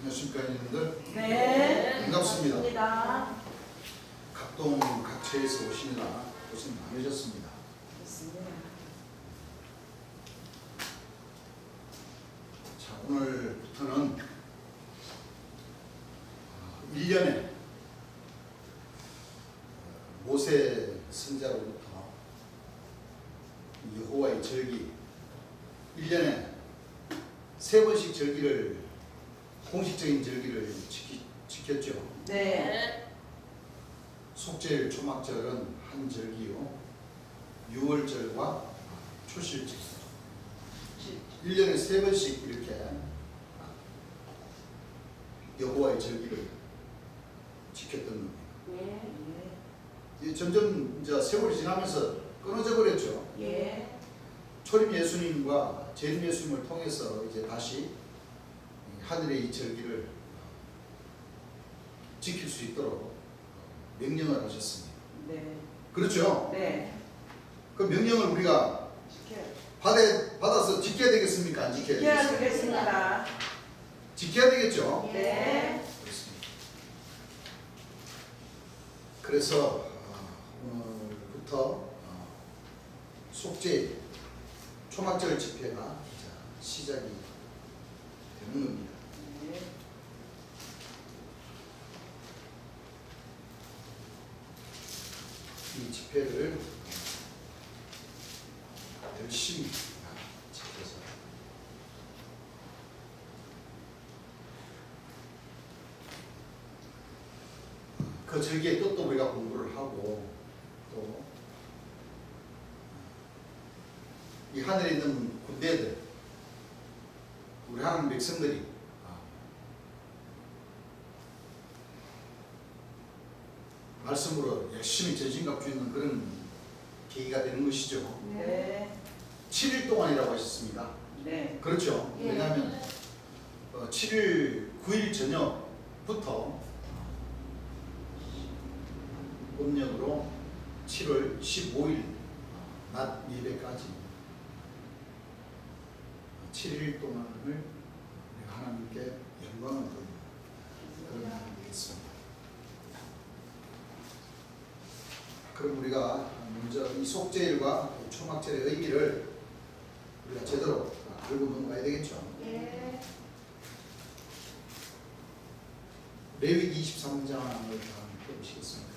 안녕하십니까, 여러분들. 네. 반갑습니다. 반갑습니다. 각동 각처에서 오시느라 고생 많으셨습니다. 좋습니다. 자, 오늘부터는 1년에 모세 선자로부터 여호와의 절기 1년에 3번씩 절기를 공식적인 절기를 지켰죠. 네. 속죄일 초막절은 한 절기요, 유월절과 초실절 1년에 3번씩 이렇게 여호와의 절기를 지켰던 겁니다. 예. 점점 이제 세월이 지나면서 끊어져 버렸죠. 예. 초림 예수님과 재림 예수님을 통해서 이제 다시 하늘의 이 절기를 지킬 수 있도록 명령을 하셨습니다. 네. 그렇죠? 네. 그 명령을 우리가 받아서 지켜야 되겠습니까? 안 지켜야 지켜야 되겠습니까? 되겠습니다. 지켜야 되겠죠? 네. 그렇습니다. 그래서 오늘부터 속죄 초막절 집회가 시작이 되는 겁니다. 네. 이 집회를 열심히 지켜서 그 절기의 뜻도 우리가 공부를 하고, 또 이 하늘에 있는 군대들, 우리 하나님 백성들이 말씀으로 열심히 전신갑주있는 그런 계기가 되는 것이죠. 네. 7일 동안이라고 하셨습니다. 네. 그렇죠. 예. 왜냐하면 7일 9일 저녁부터 음력으로 7월 15일 낮 예배까지 7일 동안을 우리가 하나님께 영광을 돌리는 그런 날이 되겠습니다. 그럼 우리가 먼저 이 속죄일과 초막절의 의미를 우리가 제대로 알고 넘어가야 되겠죠. 예. 레위기 23장을 한번 펴보시겠습니다.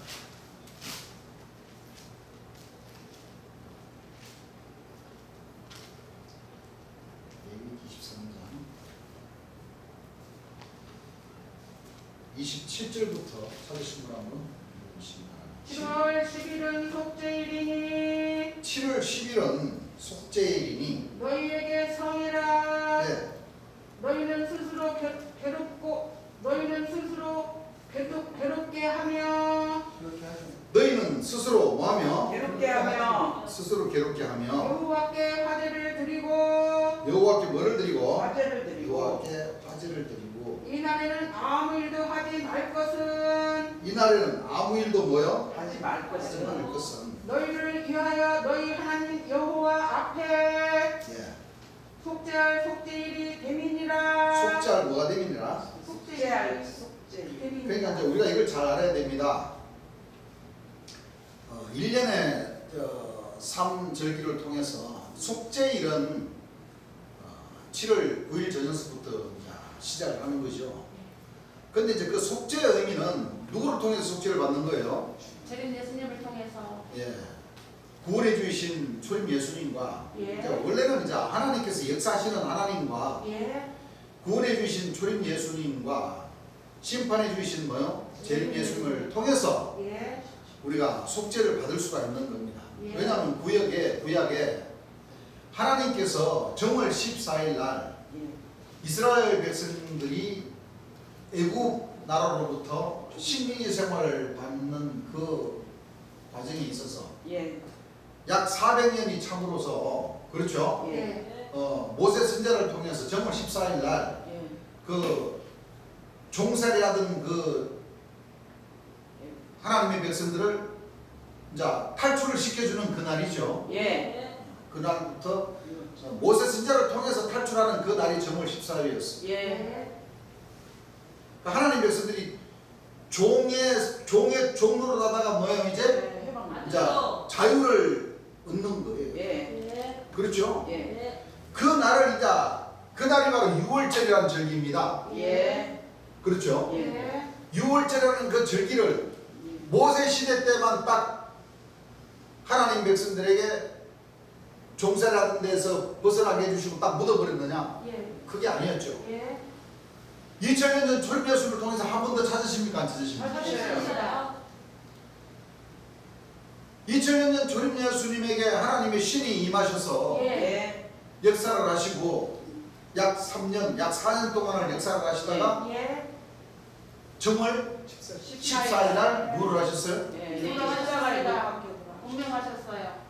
레위기 23장 27절부터 찾으신 분 한번 읽어보십니다. 7월 10일은 속죄일이니 7월 10일은 속죄일이니 너희에게 성이라. 네, 너희는 스스로 괴롭게 하며 너희는 스스로 뭐하며 괴롭게 하며 스스로 괴롭게 하며 여호와께 화제를 드리고 여호와께 뭐를 드리고 화제를 드리고 여호와께 화제를 드리고 이날에는 아무 일도 하지 말 것은 이날에는 아무 일도 뭐요? 하지 말 하지 것은 말 것은 너희를 위하여 너희 하나님 여호와 앞에 예, 속죄할 속죄일이 됨이니라. 속죄할 뭐가 됨이니라. 속죄할 속죄. 그러니까 이제 우리가 이걸 잘 알아야 됩니다. 1년에 3절기를 통해서 속죄일은 7월 9일 저녁서부터 시작을 하는 거죠. 근데 이제 그 속죄의 의미는 누구를 통해서 속죄를 받는 거예요? 재림 예수님을 통해서. 예, 구원해 주신 초림 예수님과 예. 그러니까 원래는 이제 하나님께서 역사하시는 하나님과 예. 구원해 주신 초림 예수님과 심판해 주신 뭐요? 재림 예수님을 통해서 예. 우리가 속죄를 받을 수가 있는 겁니다. 예. 왜냐하면 구약에 하나님께서 정월 14일 날 예. 이스라엘 백성들이 애굽 나라로부터 식민지 생활을 받는 그 과정에 있어서 예. 약 400년이 참으로서 그렇죠. 예. 모세 선자를 통해서 정월 14일 날 예. 그 종살이하던 그 하나님의 백성들을 이제 탈출을 시켜주는 그날이죠. 예. 그날부터 모세 선자를 통해서 탈출하는 그 날이 정월 14일이었어요. 예. 하나님 백성들이 종로로다가 뭐예요 이제 네, 해방. 이제 자유를 얻는 거예요. 예. 그렇죠? 예. 그 날을 이제 그 날이 바로 6월절이라는 절기입니다. 예. 그렇죠? 예. 6월절이라는 그 절기를 모세 시대 때만 딱 하나님 백성들에게 종살이하는 데서 벗어나게 해주시고 딱 묻어버렸느냐? 예. 그게 아니었죠. 예. 2000년 전 철폐수를 통해서 한 번 더 찾으십니까? 안 찾으십니까? 찾으십니다. 2000년 전 조림 예수님에게 하나님의 신이 임하셔서 예. 역사를 하시고 약 3년, 약 4년 동안을 역사를 하시다가 예. 정월 14일 날 무엇을 하셨어요? 예. 돌아가셨습니다. 운명하셨어요.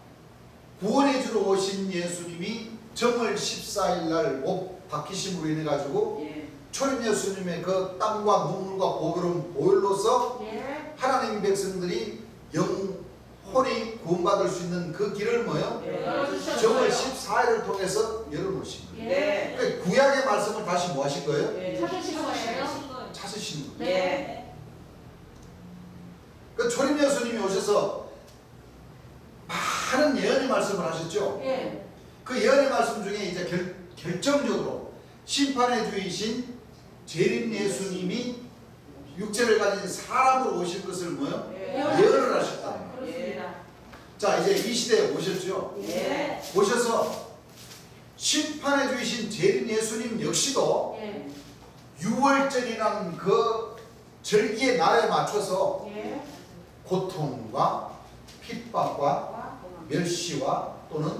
구원해 주러 오신 예수님이 정월 14일 날 못 박히심으로 인해 가지고 예. 초림 예수님의 그 땀과 눈물과 보혈은 보혈로서 예. 하나님 백성들이 영혼이 구원받을 수 있는 그 길을 뭐요? 예. 정월 14일을 통해서 열어놓으신 거예요. 네. 그러니까 구약의 말씀을 다시 뭐 하신 거예요? 예. 찾으신 거예요? 찾으신 거예요. 예. 그 초림 예수님이 오셔서 많은 예언의 말씀을 하셨죠. 예. 그 예언의 말씀 중에 이제 결정적으로 심판의 주이신 재림 예수님이 육체를 가진 사람으로 오실 것을 뭐요? 예. 예언을 하셨다. 그렇습니다. 자, 이제 이 시대에 오셨죠. 예. 오셔서 심판의 주이신 재림 예수님 역시도 예. 6월절이라는 그 절기의 날에 맞춰서 예. 고통과 핍박과 멸시와 또는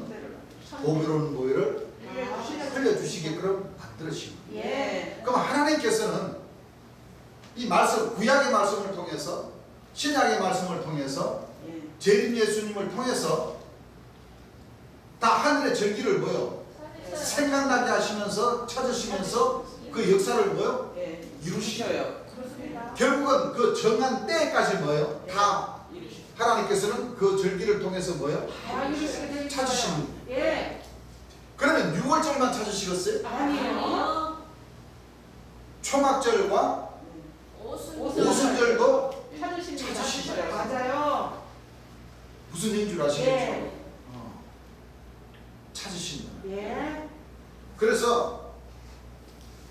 보배로운 보혈을 흘려주시게끔 만들으신 거예요. 예. 그럼 하나님께서는 이 말씀, 구약의 말씀을 통해서 신약의 말씀을 통해서 예. 재림 예수님을 통해서 다 하늘의 절기를 뭐요? 생각나게 하시면서 찾으시면서 그 역사를 뭐요? 예. 이루시셔요. 그렇습니다. 결국은 그 정한 때까지 뭐요? 다 이루시. 하나님께서는 그 절기를 통해서 뭐요? 다 이루시게 돼 있어요. 찾으시는 거예요. 예. 그러면 6월절만 찾으시겠어요? 아니에요. 초막절과 오순절도 찾으십니다. 찾으시죠. 맞아요. 무슨 얘기인 줄 아시겠죠? 예. 찾으신 거예요. 예. 그래서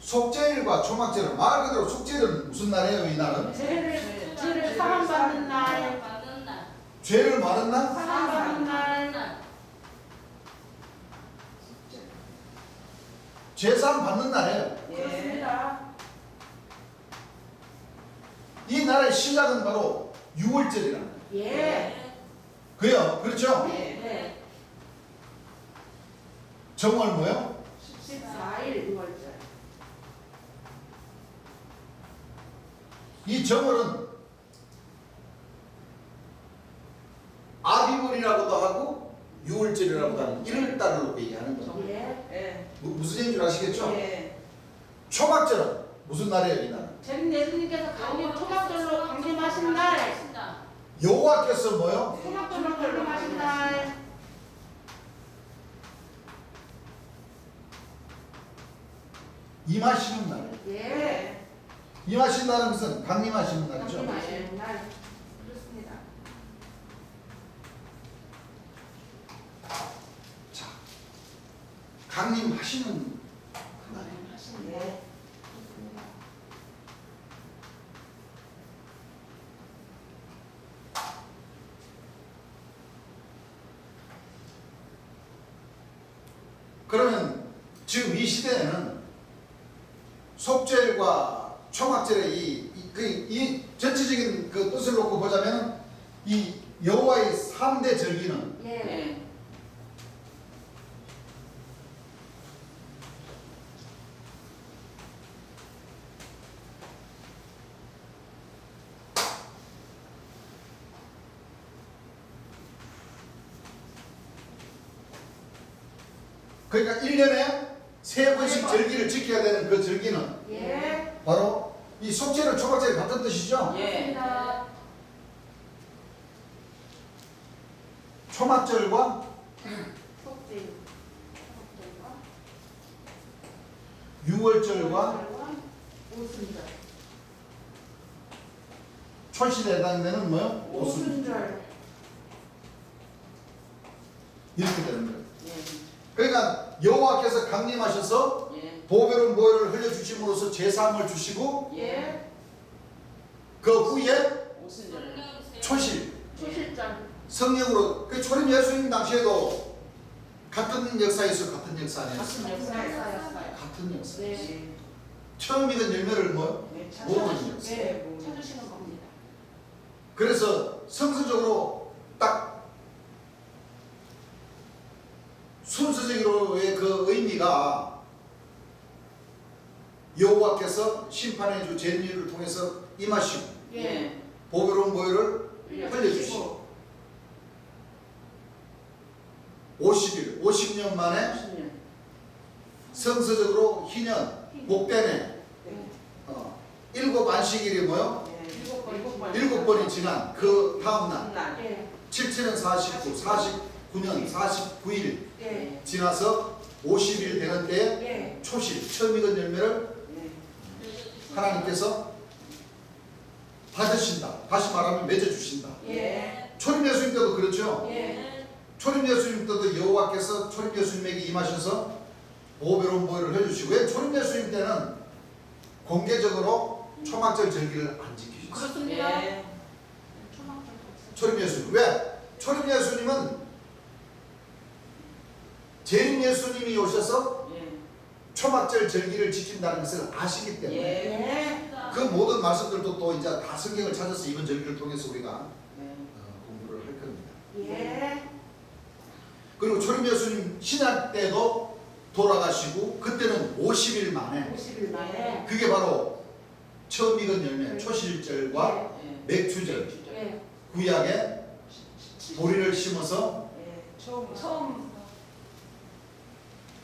속죄일과 초막절은 말 그대로 속죄일은 무슨 날이에요? 이 날은? 죄를 사함받는 날. 죄를 많은 날? 사함받는 날. 죄사함 받는 날이에요. 예. 그렇습니다. 이 날의 시작은 바로 6월절이라. 예. 그요? 그렇죠? 예. 네. 정월 뭐요? 14일 6월절. 이 정월은 아비월이라고도 하고 6월절이라고도 하는 1월달을 놓고 얘기하는 거죠. 예. 예. 무슨 얘기인 줄 아시겠죠? 예. 초막절은 무슨 날이에요? 이 날은? 재림 예수님께서 강림 초막절로 강림하신 날. 여호와께서 뭐요? 초막절로 강림하신 날. 임하시는 날. 예. 임하신 날은 무슨? 강림하시는 날이죠. 강림하시는 날. 그렇습니다. 자, 강림하시는 그 날이에요. 하시는 예. 날. 그렇습니다. 그러면 지금 이 시대에는 속죄일과 초막절의 이 전체적인 그 뜻을 놓고 보자면 이 여호와의 3대 절기는 예. 예. 그러니까 1년에 3번씩 절기를 지켜야 되는 그 절기는 예. 바로 이 속죄를 초막절이 같은 뜻이죠. 예. 그렇습니다. 초막절과 속죄일. 속죄일과 6월절과 오순절. 초실에 해당되는 뭐요? 오순절. 오순절. 이렇게 되는 거예요. 예. 그러니까 여호와께서 강림하셔서 예. 보배로운 보혈을 흘려주심으로써 제사함을 주시고 예. 그 후에 오순절. 초실 초실절. 성령으로 그 초림 예수님 당시에도 같은 역사에서 같은 역사 아니었어요? 같은 역사였어요. 같은 역사. 네. 처음 익은 열매를 뭐? 네. 모으는 역사. 네. 찾으시는 겁니다. 그래서 성서적으로 딱 순서적으로의 그 의미가 여호와께서 심판의 주 제리를 통해서 임하시고 예. 보배로운 보혈을 흘려주시고 50일, 50년 만에 10년. 성서적으로 희년, 복되네 네. 7 안식일이 뭐요? 예. 7번. 7번이 지난 그 다음 날 날. 예. 77년 49, 49년 49일 예. 지나서 50일 되는 때에 예. 초실, 처음 익은 열매를 예. 하나님께서 받으신다. 다시 말하면 맺어주신다. 예. 초림 예수님 때도 그렇죠. 예. 초림 예수님 때도 여호와께서 초림 예수님에게 임하셔서 보배로운 보혈을 해주시고 왜 초림 예수님 때는 공개적으로 초막절 절기를 안 지키셨어요. 그렇습니다. 예. 초림 예수님. 왜? 초림 예수님은 재림 예수님이 오셔서 예. 초막절 절기를 지킨다는 것을 아시기 때문에 예. 그 모든 말씀들도 또 이제 다 성경을 찾아서 이번 절기를 통해서 우리가 네. 공부를 할 겁니다. 예. 그리고 초림 예수님 신약 때도 돌아가시고 그때는 50일 만에 50일 만에. 그게 바로 처음 익은 열매 초실절과 예. 맥주절 예. 구약에 보리를 심어서 예. 처음.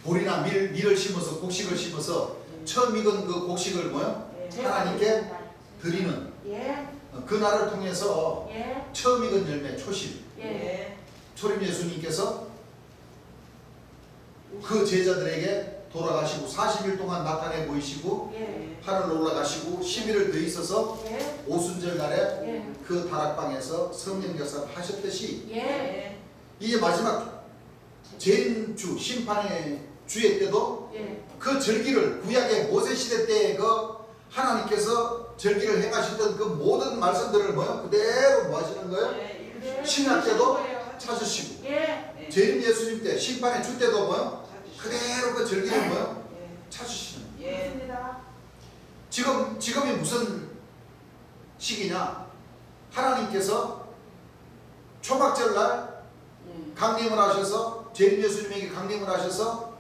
보리나 밀을 심어서 곡식을 심어서 처음 익은 그 곡식을 뭐요? 예. 하나님께 드리는 예. 그 날을 통해서 예. 처음 익은 열매 초실 예. 예. 초림 예수님께서 그 제자들에게 돌아가시고 40일 동안 나타내 보이시고 예. 하늘로 올라가시고 10일을 더 있어서 예. 오순절 날에 예. 그 다락방에서 성령 역사를 하셨듯이 예. 이제 마지막 재림주 심판의 주의 때도 예. 그 절기를 구약의 모세 시대 때 그 하나님께서 절기를 행하셨던 그 모든 말씀들을 뭐요? 그대로 뭐 하시는 거예요? 예. 신약 때도 찾으시고 예. 재림 예수님 때 심판의 주 때도 뭐요? 찾으시고. 그대로 그 절기를 뭐요? 예. 찾으시는 거예요. 예. 맞습니다. 지금이 무슨 시기냐? 하나님께서 초막절 날 예. 강림을 하셔서 재림 예수님에게 강림을 하셔서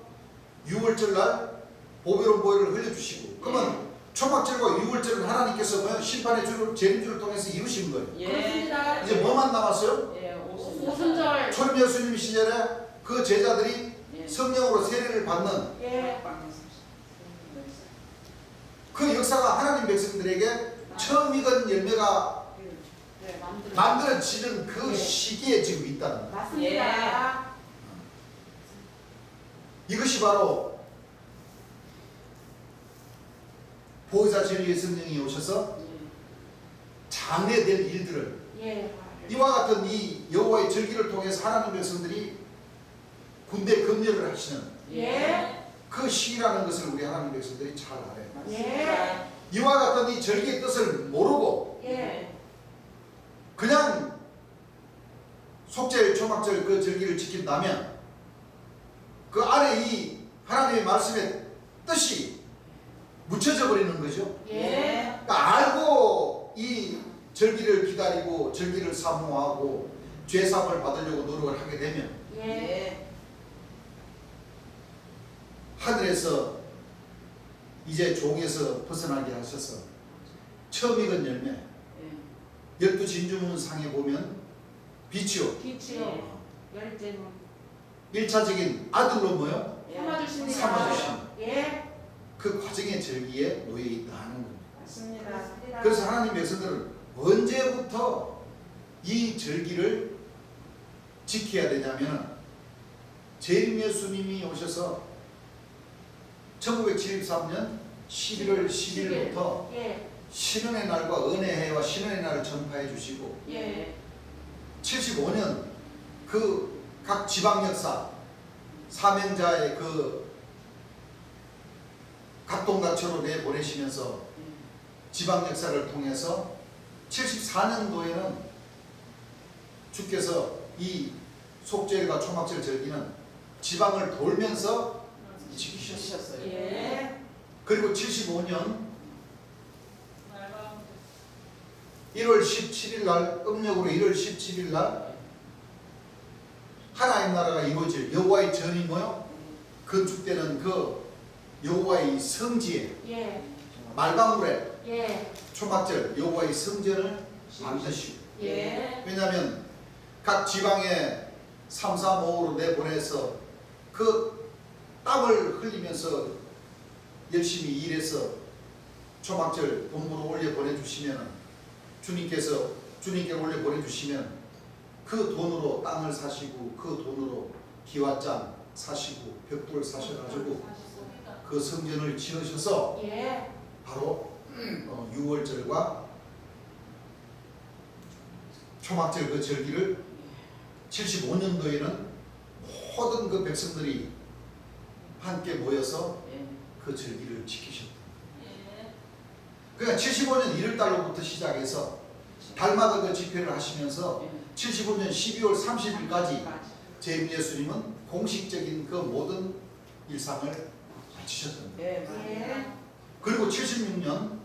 6월절 날 보배로운 보혈을 흘려주시고 그러면 초막절과 6월절은 하나님께서 뭐야? 심판의 주를 재림주를 통해서 이루신 거예요. 예. 그렇습니다. 이제 뭐만 남았어요? 예. 오순절. 오순절. 초림 예수님 시절에 그 제자들이 예. 성령으로 세례를 받는 예. 그 역사가 하나님 백성들에게 처음 익은 열매가 네, 만들어지는 그 예. 시기에 지금 있다는 거예요. 맞습니다. 이것이 바로 보혜사 진리의 성령이 오셔서 장래될 일들을 예. 이와 같은 이 여호와의 절기를 통해서 하나님 백성들이 군대 검열을 하시는 예. 그 시기라는 것을 우리 하나님 백성들이 잘 알아요. 예. 이와 같은 이 절기의 뜻을 모르고 예. 그냥 속죄일 초막절 그 절기를 지킨다면 그 안에 이 하나님의 말씀의 뜻이 묻혀져 버리는 거죠. 예. 그러니까 알고 이 절기를 기다리고 절기를 사모하고 죄사함을 받으려고 노력을 하게 되면 예. 하늘에서 이제 종에서 벗어나게 하셔서 처음 익은 열매 12진주문 상에 보면 빛이요 빛이요. 열쇠는 1차적인 아들로 뭐요? 삼아주십니다. 삼아주십니다. 예. 그 과정의 절기에 놓여 있다는 겁니다. 맞습니다. 맞습니다. 그래서 하나님 백성들은 언제부터 이 절기를 지켜야 되냐면 재림 예수님이 오셔서 1973년 11월 10일부터 예. 신원의 날과 은혜해와 신원의 날을 전파해 주시고 예. 75년 그 각 지방 역사 사명자의 그 각동각처로 내보내시면서 지방 역사를 통해서 74년도에는 주께서 이 속죄일과 초막절 절기는 지방을 돌면서 지키셨어요. 예. 그리고 75년 1월 17일 날 음력으로 1월 17일 날 하나님 나라가 이루어질 여호와의 전이 뭐요? 건축되는 그 여호와의 성지에 예. 말방울에 예. 초막절 여호와의 성전을 만드시고 예. 왜냐하면 각 지방에 3, 4, 5로 내보내서 그 땀을 흘리면서 열심히 일해서 초막절 본부로 올려 보내주시면 주님께 올려 보내주시면 그 돈으로 땅을 사시고 그 돈으로 기와장 사시고 벽돌 사셔가지고 그 성전을 지으셔서 예. 바로 6월절과 초막절 그 절기를 75년도에는 모든 그 백성들이 함께 모여서 그 절기를 지키셨다. 그러니까 75년 1월달로부터 시작해서 달마다 그 집회를 하시면서 75년 12월 30일까지 제 예수님은 공식적인 그 모든 일상을 마치셨던 거예요. 예. 그리고 76년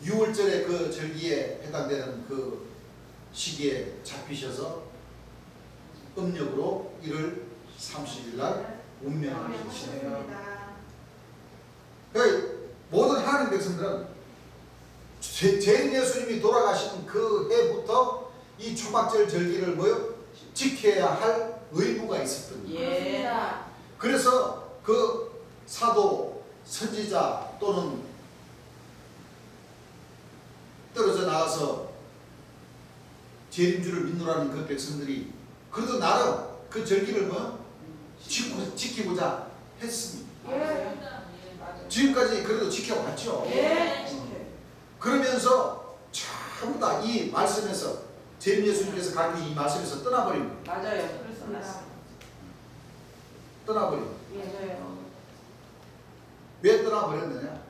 6월절의 그 절기에 해당되는 그 시기에 잡히셔서 음력으로 1월 30일 날 운명을 주시네요. 그러니까 모든 하나님 백성들은 제 예수님이 돌아가신 그 해부터 이 초막절 절기를 뭐요? 지켜야 할 의무가 있었던 거예요. 예. 그래서 그 사도, 선지자 또는 떨어져 나가서 재림주를 믿노라는 그 백성들이 그래도 나름 그 절기를 뭐 지키고자 했습니다. 예. 지금까지 그래도 지켜왔죠. 예. 그러면서 전부 다 이 말씀에서 재림 예수님께서 가르친 이 말씀에서 떠나버립니다. 맞아요. 그렇습니다. 떠나버립니다. 맞아요. 왜 떠나버렸느냐?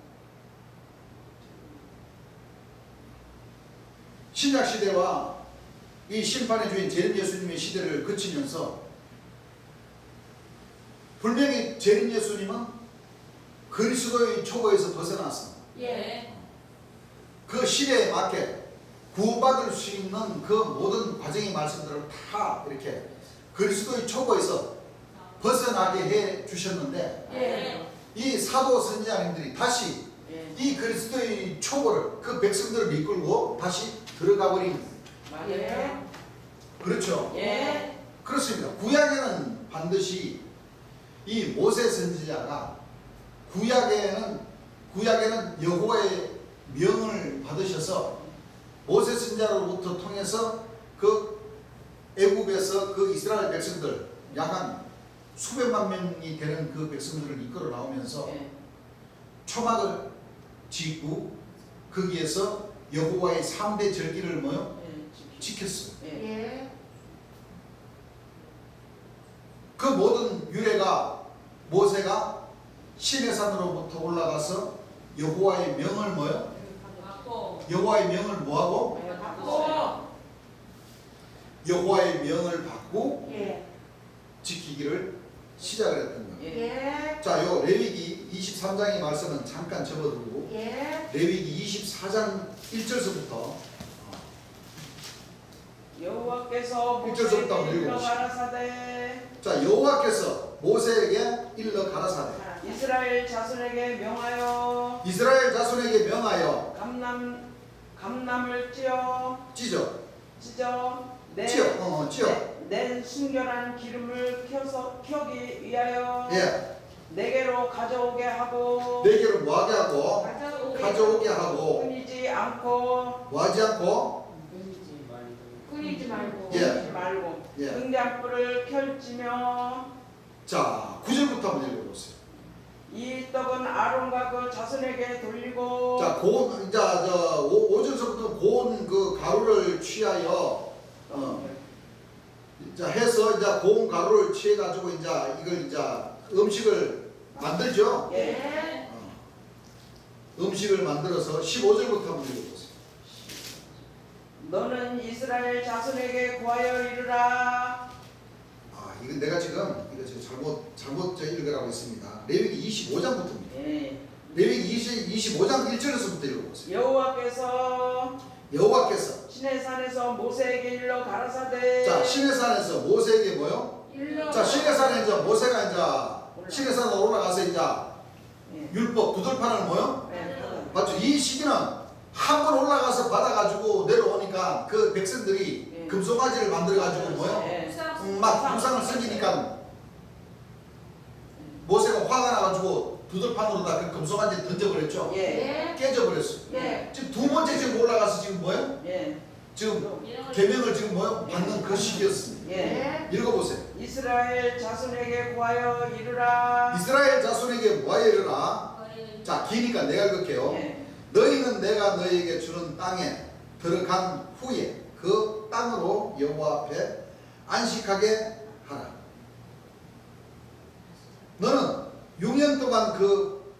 신약 시대와 이 심판의 주인 재림 예수님의 시대를 거치면서 분명히 재림 예수님은 그리스도의 초보에서 벗어났습니다. 예. 그 시대에 맞게 구원받을 수 있는 그 모든 과정의 말씀들을 다 이렇게 그리스도의 초보에서 벗어나게 해 주셨는데 예. 이 사도 선지자님들이 다시 이 그리스도의 초보를 그 백성들을 이끌고 다시 들어가 버린 예. 그렇죠. 예. 그렇습니다. 구약에는 반드시 이 모세 선지자가 구약에는 여호와의 명을 받으셔서 모세 선지자로부터 통해서 그 애굽에서 그 이스라엘 백성들 약 한 수백만 명이 되는 그 백성들을 이끌어 나오면서 초막을 짓고 거기에서 여호와의 3대 절기를 뭐요? 지켰어요. 예. 그 모든 유래가 모세가 시내산으로부터 올라가서 여호와의 명을 뭐요? 여호와의 명을 뭐하고? 여호와의 명을 받고 예. 지키기를 시작을 했던 거예요. 예. 자, 요 레위기 23장의 말씀은 잠깐 접어두고 예. 레위기 24장 1절서부터 여호와께서 일절서부터 모세에게 한번 일러 읽어보시죠. 가라사대 자, 여호와께서 모세에게 일러 가라사대 이스라엘 자손에게 명하여 이스라엘 자손에게 명하여 감람을 찢어 찢어 낸 순결한 기름을 켜기 위하여 예, 내게로 가져오게 하고 내게로 뭐하게 하고 가져오게 하고 끊이지 않고 뭐하지 않고 끊이지 말고. 예. 끊이지 말고 예. 등잔불을 켤지며 자, 9절부터 한번 읽어보세요. 이 떡은 아론과 그 자손에게 돌리고 자, 고운 이제 5절서부터 고운 그 가루를 취하여 자 해서 이제 고운 가루를 취해 가지고 이제 이걸 이제 음식을 만들죠. 예. 음식을 만들어서 15절부터 한번 읽어보세요. 너는 이스라엘 자손에게 구하여 이르라. 이건 내가 지금 이거 잘못 읽으라고 했습니다. 레위기 25장부터입니다. 예. 레위기 25장 1절에서부터 읽어보세요. 여호와께서 시내 산에서 모세에게 일러 가라사대. 자 시내산에서 모세에게 뭐요? 자 시내산에 이제 모세가 이제 시내산에 올라가서 이제 예. 율법 두들판을 뭐요? 예. 맞죠? 이 시기는 한 번 올라가서 받아가지고 내려오니까 그 백성들이 예. 금송아지를 만들어가지고 뭐요? 예. 막 우상을 섬기니까 모세가 화가 나가지고 두들판으로다 그 금송아지 던져버렸죠. 예. 깨져버렸어요. 예. 지금 두 번째 지금 올라가서 지금 뭐예요? 예. 지금 계명을 지금 뭐요? 받는 그 시기였습니다. 예. 읽어보세요. 이스라엘 자손에게 구하여 이르라. 이스라엘 자손에게 모아야 이르라. 자 기니까 내가 읽을게요. 예. 너희는 내가 너희에게 주는 땅에 들어간 후에 그 땅으로 여호와 앞에 안식하게 하라. 너는 6년 동안 그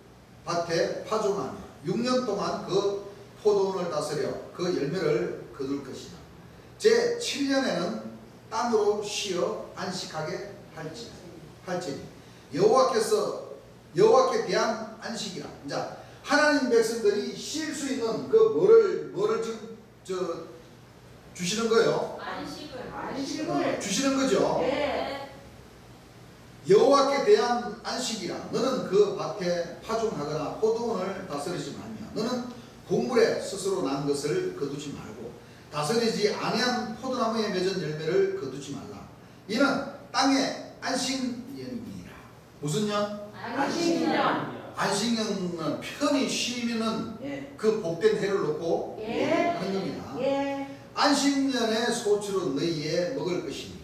밭에 파종하며 6년 동안 그 포도원을 다스려 그 열매를 거둘 것이다. 제 7년에는 땅으로 쉬어 안식하게 할지니 여호와께 대한 안식이라. 자, 하나님 백성들이 쉴 수 있는 그 뭐를 지금 주시는 거예요. 안식을. 주시는 거죠. 예. 여호와께 대한 안식이라. 너는 그 밭에 파종하거나 포도원을 다스리지 말며 너는 곡물에 스스로 난 것을 거두지 말고 다스리지 아니한 포도나무에 맺은 열매를 거두지 말라. 이는 땅의 안식년이니라. 무슨 년? 안식년. 안식년은 편히 쉬면은 예. 그 복된 해를 놓고 예. 하는 겁니다. 예. 안식년의 소출은 너희에 먹을 것이니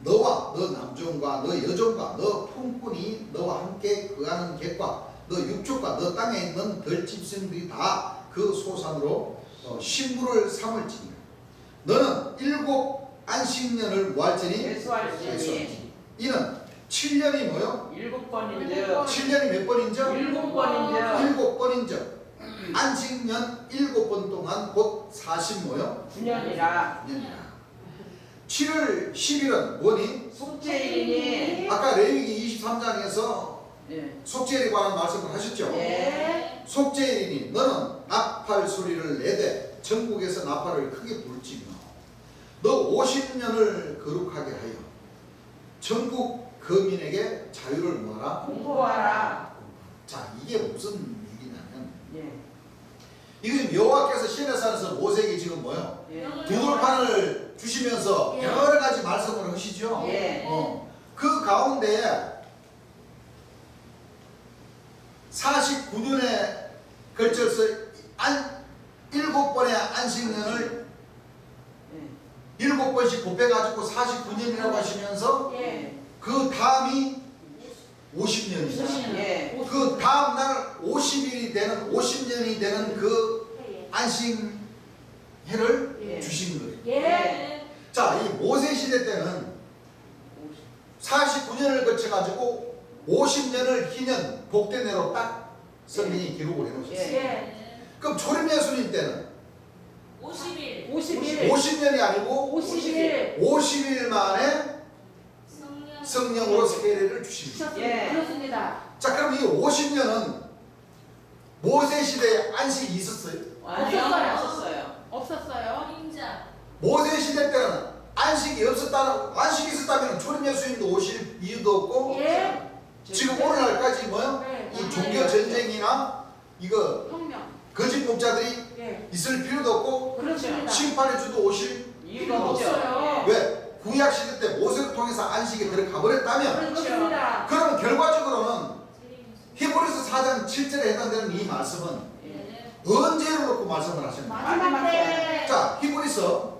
너와 너 남종과 너 여종과 너 품꾼이 너와 함께 거하는 객과 너 육족과 너 땅에 있는 들짐승들이 다 그 소산으로 식물을 삼을지니라. 너는 7 안식년을 뭐할지니? 예수할지니. 이는 7년이 뭐요? 7번인데요. 7년이 몇 번인죠? 7번인데요. 7번인죠. 안식년 7번 동안 곧 40 뭐요? 9년이라. 9년이라. 7월 10일은 뭐니? 속죄일이니. 아까 레위기 23장에서 예. 속죄일에 관한 말씀을 하셨죠? 예. 속죄일이니 너는 나팔 소리를 내되 전국에서 나팔을 크게 불지며 너 50년을 거룩하게 하여 전국 거민에게 자유를 모아라. 공부하라. 자, 이게 무슨 얘기냐면 예. 이거 지금 여호와께서 시내산에서 모세에게 지금 뭐요? 예. 두들판을 주시면서 예. 여러 가지 말씀을 하시죠. 예. 그 가운데 49년에 걸쳐서 7번의 안식년을 예. 7번씩 곱해가지고 49년이라고 하시면서 예. 그 다음이 50년이죠. 예. 그 다음 날 50일이 되는 50년이 되는 그 안식해를 예. 주신 거예요. 예. 자, 이 모세 시대 때는 49년을 거쳐가지고 50년을 희년 복된 해로 딱 성경이 기록을 해놓으셨어요. 예. 그럼 초림 예수님 때는 50일. 50년이 아니고 50일. 50일 만에 성령으로 세례를 주십니다. 예. 그렇습니다. 자, 그럼 이 50년은 모세 시대에 안식이 있었어요? 없었어요. 없었어요. 모세 시대 때는 안식이 안식이 있었다면 초림 예수님도 오실 이유도 없고 예. 지금 오늘날까지 뭐요? 네. 이 종교 전쟁이나 이거 혁명. 거짓 목자들이 예. 있을 필요도 없고 그렇습니다. 심판의 주도 오실 이유가 없어요. 왜? 구약 시대 때 모세를 통해서 안식에 들어가 버렸다면 그렇습니다. 그러면 결과적으로는 히브리서 4장 7절에 해당되는 이 말씀은 예. 언제를 놓고 말씀을 하셨나요? 마지막 때. 자, 히브리서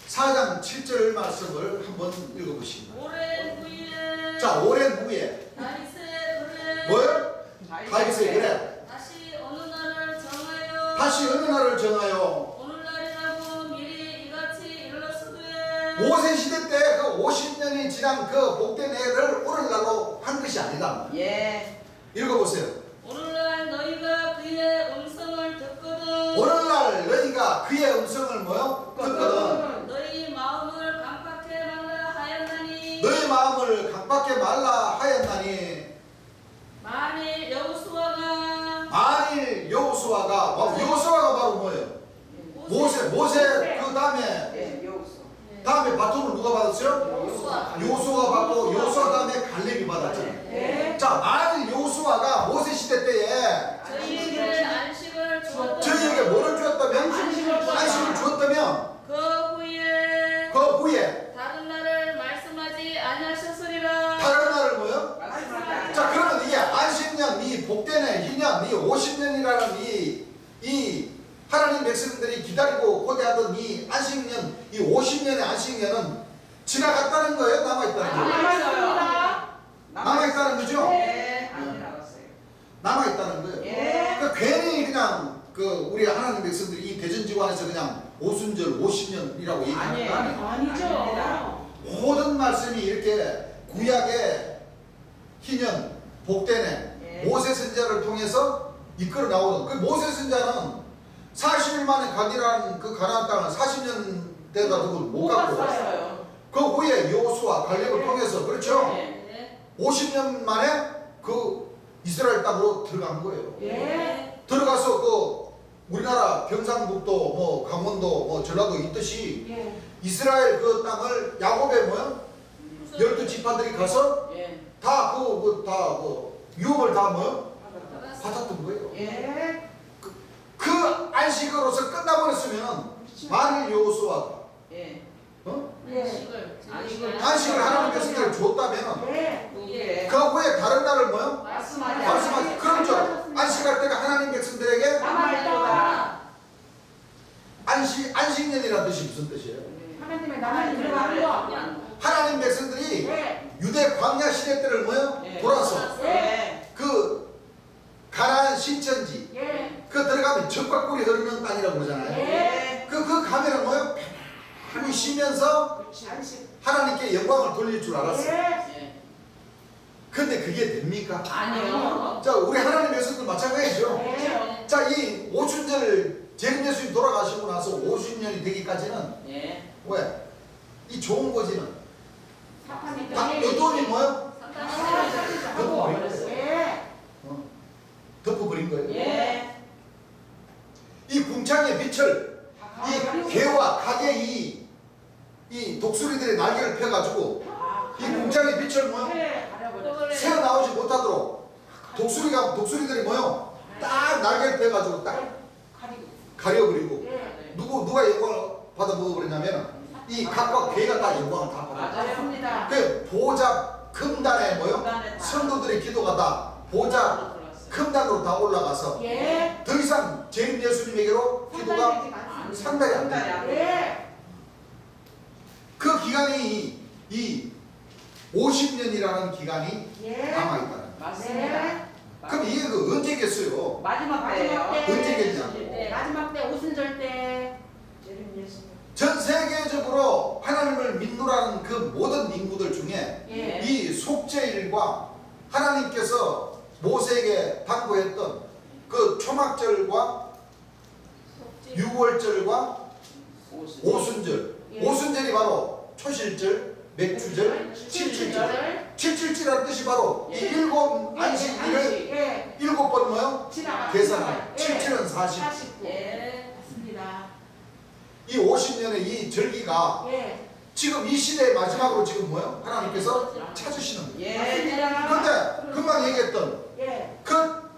4장 7절 말씀을 한번 읽어보십니다. 오랜 후에 자, 오랜 후에 다윗의 뭐요? 다 있어요. 그래. 다시 어느 날을 정하여 다시 어느 날을 정하여 오늘날이라고 미리 이같이 일렀으되 모세 시대 때 그 50년이 지난 그 복된 해를 오늘날로 한 것이 아니다. 예. 읽어보세요. 오늘날 너희가 그의 음성을 듣거든 오늘날 너희가 그의 음성을 뭐요? 듣거든. 너희 마음을 강팍해 말라 하였나니 너희 마음을 강밖에 말라 하였나니 만일 여호수아가 만일 여호수아가 바로 뭐예요? 모세 그 다음에 예. 여기서. 바톤을 누가 받았어요? 여호수아 여호수아가 받고 여호수아 다음에 갈렙이 받았잖아요. 예. 자, 만일 여호수아가 모세 시대 때에 저희에게 안식을 주었다 저희에게 뭐를 주었다면? 안식을 안식을 주었다면 그 그 후에 다른 날을 말씀하지 아니하셨으리라 다른 날을 뭐요? 말씀하지 자, 그러면 이게 안식년, 이 복된 해, 희년, 이 50년이라는 이 하나님 백성들이 기다리고 고대하던 이 안식년, 이 50년의 안식년은 지나갔다는 거예요? 남아있다는 거예요? 남아있습니다. 남아있다는 거죠? 네. 안 지나갔어요. 남아있다는 거예요. 예. 그 괜히 그냥 그 우리 하나님 백성들이 이 대전지관에서 그냥 오순절 50년이라고 얘기하는 거 아니에요. 아니죠. 모든 말씀이 이렇게 구약의 희년, 복된 해, 예. 모세 선자를 통해서 이끌어 나오는 그 모세 선자는 40일 만에 가니라는 그 가나안 땅을 40년 되다 그걸 못 갔고 갔어요. 그 후에 여호수아 갈렙을 통해서 그렇죠? 예. 네. 50년 만에 그 이스라엘 땅으로 들어간 거예요. 예. 들어가서 그 우리나라 경상북도 뭐 강원도 뭐 전라도 있듯이 예. 이스라엘 그 땅을 야곱의 뭐야? 12지파들이 가서 예. 다 유업을 다 뭐야? 받았어. 받았던 거예요. 예. 그 안식으로서 끝나버렸으면 만일 여호수아가 예. 안식을 하나님 백성들을 줬다면 예. 예. 그 후에 다른 날을 뭐요? 말씀하지 말씀하지. 그렇죠. 안식할 때가 하나님 백성들에게 남아있다. 안식년이라는 뜻이 무슨 뜻이에요? 하나님의 나라에 들어가는 거. 하나님 백성들이 예. 유대 광야 시대 때를 뭐요? 예. 돌아서 예. 그 가나안 신천지 예. 그 들어가면 젖과 꿀이 흐르는 땅이라고 그러잖아요. 예. 그 가면은 뭐요? 편히 쉬면서 그렇지. 안식. 하나님께 영광을 돌릴 줄 알았어요. 예. 근데 그게 됩니까? 아니요. 자, 우리 하나님 백성들 마찬가지죠. 예. 자, 이 오순절 재림 예수님 돌아가시고 나서 50년이 되기까지는 예. 왜? 이 좋은 거지는 사탄이 어둠이 뭐요? 하고 버렸어요. 예. 덮어버린 거예요. 예. 이 궁창의 빛을 이 개와 각의 이 독수리들의 날개를 펴가지고 이 궁창의 빛을 뭐요? 새어 나오지 못하도록 독수리들이 뭐요? 딱 날개를 펴가지고 딱 가려버리고 누가 영광을 받아 먹어버리냐면 이 각과 개가 다 영광을 다 받아. 맞습니다. 그 보좌 금단에 뭐요? 성도들의 기도가 다 보좌 금단으로 다 올라가서 예. 더 이상 재림 예수님에게로 기도가 상당히 안 돼요. 예. 그 기간이 이 50년이라는 기간이 예. 남아있다는. 맞습니다. 그럼 이게 그 언제겠어요? 마지막 때예요. 언제겠냐? 마지막 때 오순절 때. 전 세계적으로 하나님을 믿노라는 그 모든 인구들 중에 예. 이 속죄일과 하나님께서 모세에게 당부했던 그 초막절과 유월절과 오순절, 예. 오순절이 바로 초실절, 맥주절, 칠칠절. 칠칠절이라는 뜻이 바로 이 일곱 안식일을 예. 7번 뭐요? 계산해. 예. 7칠은 40. 49. 예. 맞습니다. 이 50년의 이 절기가 예. 지금 이 시대의 마지막으로 지금 뭐요? 하나님께서 찾으시는 거예요. 예. 맞습니다. 그런데 금방 얘기했던 예.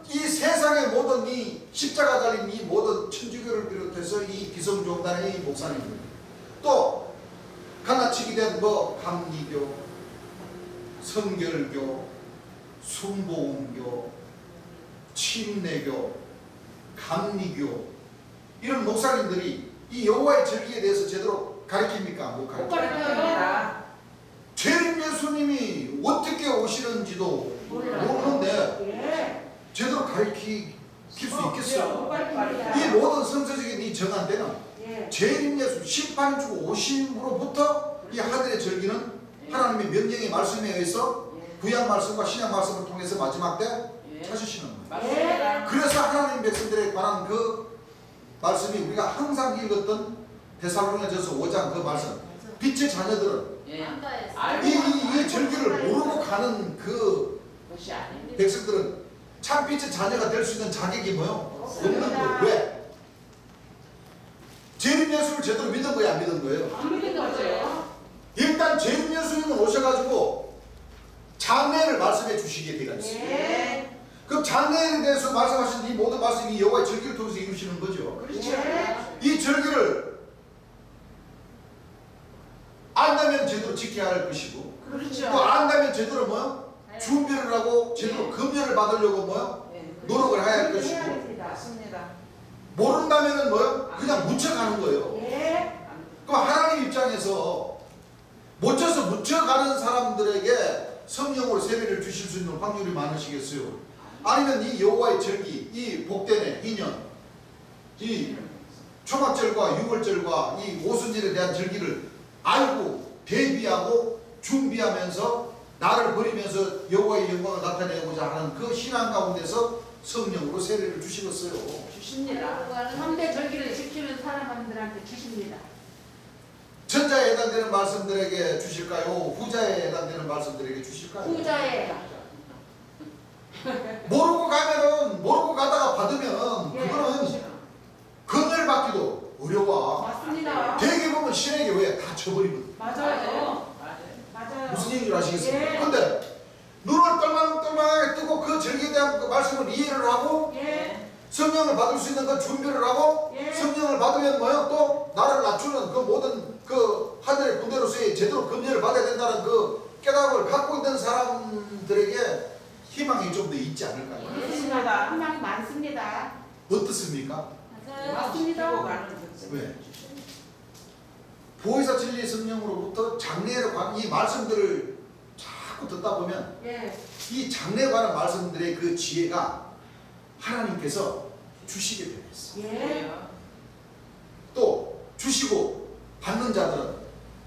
이 세상의 모든 이 십자가 달린 이 모든 천주교를 비롯해서 이 기성종단의 이 목사님들 또 가나치기 된 뭐 감리교, 성결교, 순복음교, 침례교, 감리교 이런 목사님들이 이 여호와의 절기에 대해서 제대로 가르칩니까? 못 가르칩니까? 가르칩니다. 재림 예수님이 어떻게 오시는지도 모르는데 예. 제대로 가르칠 수 있겠어요? 예. 이 모든 성서적인 이 정한 때는 예. 재림 예수 심판 주고 오심으로부터 이 하늘의 절기는 하나님의 명령의 말씀에 의해서 구약 말씀과 신약 말씀을 통해서 마지막 때 찾으시는 거예요. 맞습니다. 그래서 하나님 백성들에 관한 그 말씀이 우리가 항상 읽었던 데살로니가전서 5장 그 말씀. 빛의 자녀들은 이 절기를 모르고 가는 그 것이 아닙니다. 백성들은 참 빛의 자녀가 될 수 있는 자격이 뭐요? 없는 거예요. 왜? 재림 예수를 제대로 믿은 거예요? 안 믿은 거예요? 안 믿는 거죠. 일단 재림 예수님은 오셔가지고 장래를 말씀해 주시게 되어 있어요. 예. 그럼 장래에 대해서 말씀하신 이 모든 말씀이 여호와의 절기를 통해서 이루시는 거죠. 그렇죠. 이 절기를 안다면 제대로 지켜야 할 것이고 그렇죠. 또 안다면 제대로 뭐요? 준비를 하고 제대로 금전을 받으려고 뭐요? 노력을 해야 할 것이고 맞습니다. 모른다면은 뭐요? 그냥 묻혀가는 거예요. 예. 그럼 하나님 입장에서 묻혀가는 사람들에게 성령으로 세례를 주실 수 있는 확률이 많으시겠어요? 아니면 이 여호와의 절기, 이 복되네 희년, 이 초막절과 유월절과 이 오순절에 대한 절기를 알고 대비하고 준비하면서 나를 버리면서 여호와의 영광을 나타내고자 하는 그 신앙 가운데서 성령으로 세례를 주시겠어요. 주십니다. 3대 절기를 지키는 사람들한테 주십니다. 전자에 해당되는 말씀들에게 주실까요? 후자에 해당되는 말씀들에게 주실까요? 후자에. 모르고 가면은 모르고 가다가 받으면 예. 그거는 금을 받기도 어려워. 맞습니다. 대개 보면 신에게 왜 다 쳐버리거든. 맞아요. 맞아요. 무슨 얘기인지 아시겠습니까? 예. 근데 눈을 떨망떨망하게 뜨고 그 절기에 대한 그 말씀을 이해를 하고 예. 성령을 받을 수 있는 그 준비를 하고 예. 성령을 받으면 뭐요? 또 나를 낮추는 그 모든 그 하늘의 군대로서의 제대로 금전을 받아야 된다는 그 깨달음을 갖고 있는 사람들에게 희망이 좀 더 있지 않을까요? 그렇습니다. 희망이 많습니다. 어떻습니까? 맞습니다. 왜? 보혜사 진리 성령으로부터 장래에 관한 이 말씀들을 자꾸 듣다 보면 예. 이 장래에 관한 말씀들의 그 지혜가 하나님께서 주시게 되어 있어요. 예. 또 주시고 받는 자들은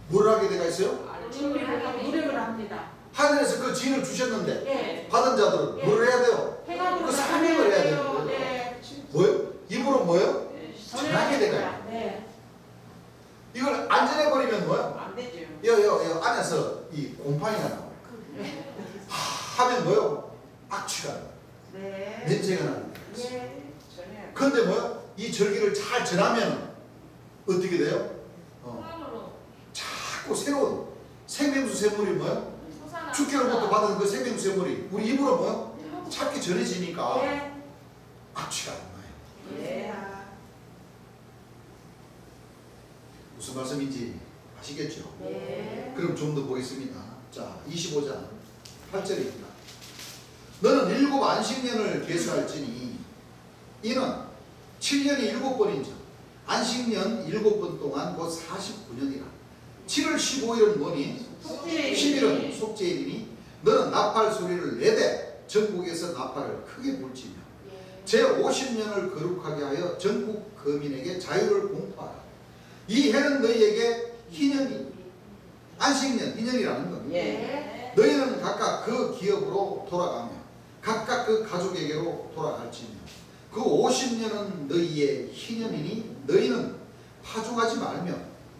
뭘 하게 되어 있어요? 준비를 하고 노력을 합니다. 하늘에서 그 지혜를 주셨는데 예. 받은 자들은 예. 뭘 해야 돼요? 행함으로 그 사명을 해야 되는 돼요. 거예요. 네. 뭐요? 입으로 뭐요? 전하게 되가요. 네. 이걸 안 전해버리면 뭐요? 안 되죠. 여 안에서 이 곰팡이가 나와요. 하면 뭐요? 악취가 나요. 네. 냄새가 나요. 예. 그런데 뭐요? 이 절기를 잘 전하면 어떻게 돼요? 소망으로 자꾸 새로운 생명수 샘물이 뭐요? 솟아납니다. 주께로부터 받은 그 생명수 샘물이 우리 입으로 뭐요? 찾기 전해지니까 예. 악취가 안 나요. 예. 무슨 말씀인지 아시겠죠? 네. 그럼 좀 더 보겠습니다. 자, 25장 8절입니다. 너는 7 안식년을 계수할지니 이는 7년이 7번인즉 안식년 7번 동안 곧 49년이라. 7월 15일은 뭐니? 속죄일. 10일은 속죄일이니 너는 나팔 소리를 내되 전국에서 나팔을 크게 불지며 제 50년을 거룩하게 하여 전국 거민에게 자유를 공포하라. 이 해는 너희에게 희년이 안식년 희년이라는 겁니다. 예. 너희는 각각 그 기업으로 돌아가며 각각 그 가족에게로 돌아갈지며 그 50년은 너희의 희년이니 너희는 파종하지 말며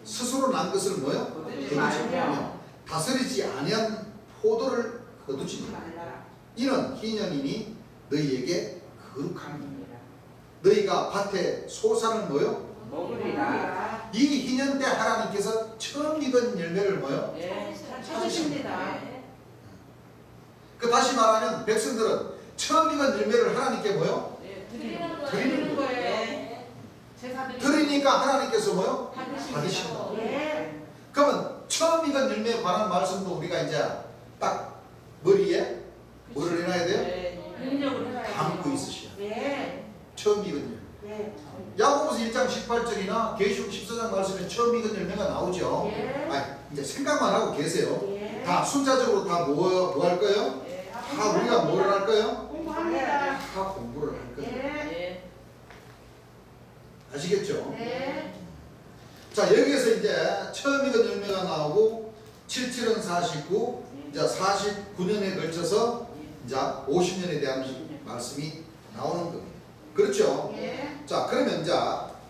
스스로 난 것을 뭐요? 거두지 말며 다스리지 아니한 포도를 거두지 말라. 이는 희년이니 너희에게 거룩함이니라. 너희가 밭에 소산을 뭐요? 먹으리라. 이 희년 때 하나님께서 처음 익은 열매를 뭐요? 찾으십니다. 그 다시 말하면 백성들은 처음 익은 열매를 하나님께 뭐요? 드리는 거예요. 제사 드리니까 하나님께서 뭐요? 받으십니다. 받으신다. 예. 그러면 처음 익은 열매에 관한 말씀도 우리가 이제 딱 머리에 뭐를 해놔야 돼요? 능력을 해야 담고 있으셔야 돼요. 예. 처음 익은 열매. 예. 야고보서 1장 18절이나 계시록 14장 말씀에 처음 익은 열매가 나오죠. 예. 아니, 이제 생각만 하고 계세요. 예. 다 순차적으로 다 뭐 할 거예요? 다 우리가 뭘 할 거예요? 공부합니다. 다 공부를 할 거예요. 예. 예. 아시겠죠? 네. 자, 여기에서 이제 처음이건 열매가 나오고 77은 49, 이제 49년에 걸쳐서 이제 50년에 대한 말씀이 나오는 겁니다. 그렇죠? 예. 자, 그러면 이제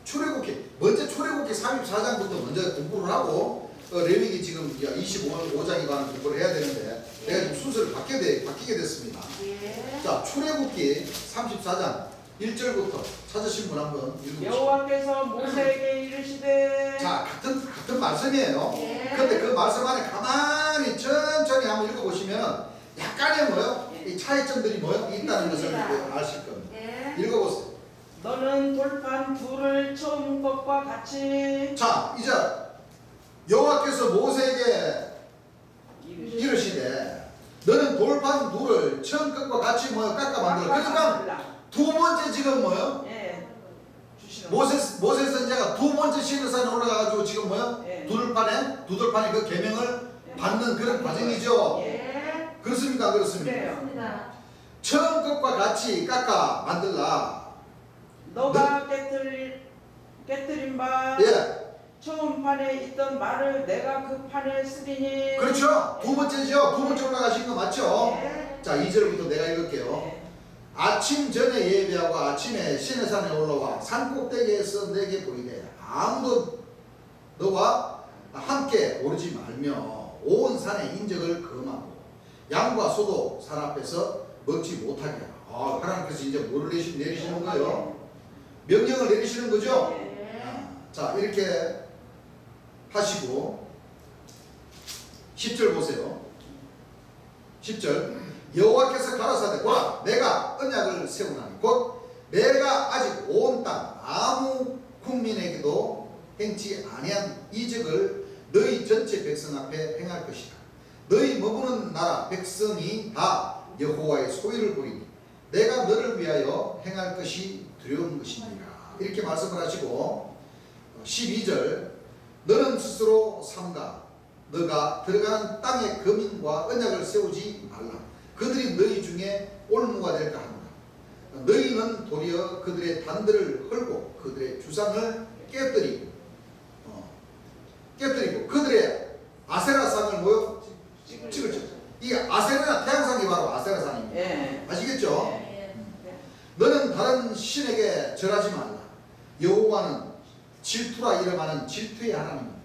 출애굽기, 먼저 출애굽기 34장부터 먼저 공부를 하고 레위기 지금 25장에 관한 공부를 해야 되는데 내가 지금 순서를 바뀌게 됐습니다. 예. 자, 출애굽기 34장 1절부터 찾으신 분 한번 읽어보시죠. 여호와께서 모세에게 이르시되. 자, 같은 말씀이에요. 예. 그런데 그 말씀 안에 가만히 천천히 한번 읽어보시면 약간의 뭐요? 이 차이점들이 뭐요? 있다는 것을 아실 겁니다. 예. 읽어보세요. 너는 돌판 둘을 처음 것과 같이. 자, 이제 여호와께서 모세에게 이르시되 너는 돌판 둘을 처음 것과 같이 뭐요? 깎아 만들어. 그러니까 두 번째 지금 뭐요? 예. 주시는. 모세 선지자가 두 번째 시내산에 올라가가지고 지금 뭐요? 예. 두들판에 그 계명을 받는 그런 과정이죠. 예. 그렇습니까? 안 그렇습니까? 그래요. 처음 것과 같이 깎아 만들라. 너가 깨뜨린 바 예, 처음 판에 있던 말을 내가 그 판에 쓰리니. 그렇죠. 두 번째죠. 두 번째 올라가신 거 맞죠? 예. 자, 2절부터 내가 읽을게요. 예. 아침 전에 예배하고 아침에 시내산에 올라와 산 꼭대기에서 내게 보이되 아무도 너와 함께 오르지 말며 온 산의 인적을 금하고 양과 소도 산 앞에서 먹지 못하게 하라. 아, 하나님께서 이제 뭐를 내리시는 거예요? 명령을 내리시는 거죠? 예. 자, 이렇게 하시고 10절 보세요. 10절 여호와께서 가라사대 보라 내가 언약을 세우나니 곧 내가 아직 온 땅 아무 국민에게도 행치 아니한 이적을 너희 전체 백성 앞에 행할 것이다. 너희 머무는 나라 백성이 다 여호와의 소유를 보이니 내가 너를 위하여 행할 것이 두려운 것이니라. 이렇게 말씀을 하시고 12절 너는 스스로 삼가 너가 들어가는 땅의 거민과 언약을 세우지 말라. 그들이 너희 중에 올무가 될까 합니다. 너희는 도리어 그들의 단들을 헐고 그들의 주상을 깨뜨리고 그들의 아세라상을 뭐요? 찍을. 이 아세라 태양상이 바로 아세라상입니다. 예. 아시겠죠? 예. 너는 다른 신에게 절하지 말라. 여호와는 질투라 이름하는 질투의 하나님입니다.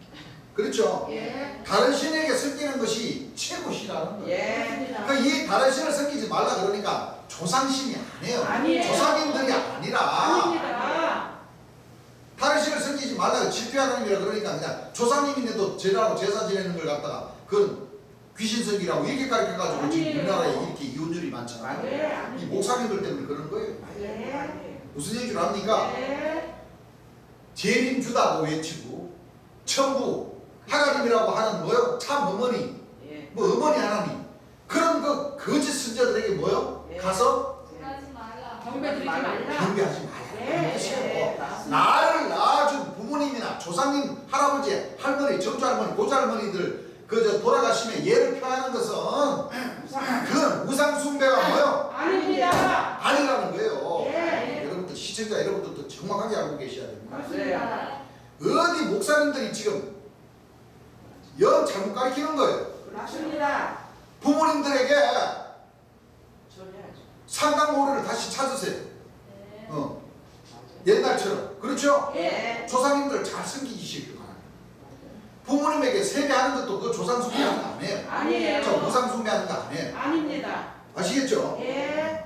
그렇죠? 예. 다른 신에게 섬기는 것이 최고 신하는 거예요. 예. 그러니까 이 다른 신을 섬기지 말라 그러니까 조상신이 아니에요. 아니에요. 조상님들이 아니라 아닙니다. 다른 신을 섬기지 말라 질투의 하나님이라 그러니까 그냥 조상님인데도 제사하고 제사 지내는 걸 갖다가 그건 귀신 섬기라고 이렇게 가르쳐가지고 지금 아니에요. 우리나라에 이렇게 이혼율이 많잖아요. 예. 이 목사님들 때문에 그런 거예요. 예. 무슨 얘기를 합니까? 예. 재림 주다고 외치고 천부 하나님이라고 하는 뭐요? 참 어머니 예. 뭐 어머니 하나님 그런 그 거짓 선자들에게 뭐요? 예. 가서 하지 말라. 경배드리지 말라. 경배하지 말라. 예. 그러세요. 맞습니다. 나를 낳아준 부모님이나 조상님, 할아버지, 할머니, 정조할머니, 고조할머니들 그저 돌아가시면 예를 표하는 것은 그건 우상 숭배가 뭐요? 아닙니다. 아니라는 거예요. 예. 여러분들 시청자 여러분들도 정확하게 알고 계셔야 됩니다. 맞습니다. 어디 목사님들이 지금 영 잘못 가르치는 거예요. 맞습니다. 부모님들에게 전해야죠. 상당모를 다시 찾으세요. 예. 옛날처럼. 그렇죠? 예. 조상님들 잘 섬기시길 바랍니다. 부모님에게 세배하는 것도 그 조상 숭배하는 거 아니에요. 아니에요. 저 우상 숭배하는 거 아니에요. 아닙니다. 아시겠죠? 예.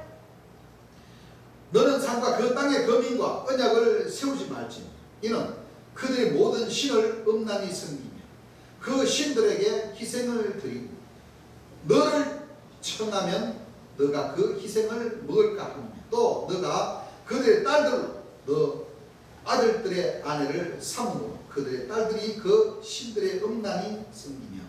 너는 산과 그 땅의 거민과 언약을 세우지 말지. 이는 그들의 모든 신을 음란히 섬기며 그 신들에게 희생을 드리고 너를 청하면 너가 그 희생을 먹을까 하며 또 너가 그들의 딸들 너 아들들의 아내를 삼으므로 그들의 딸들이 그 신들의 음란히 섬기며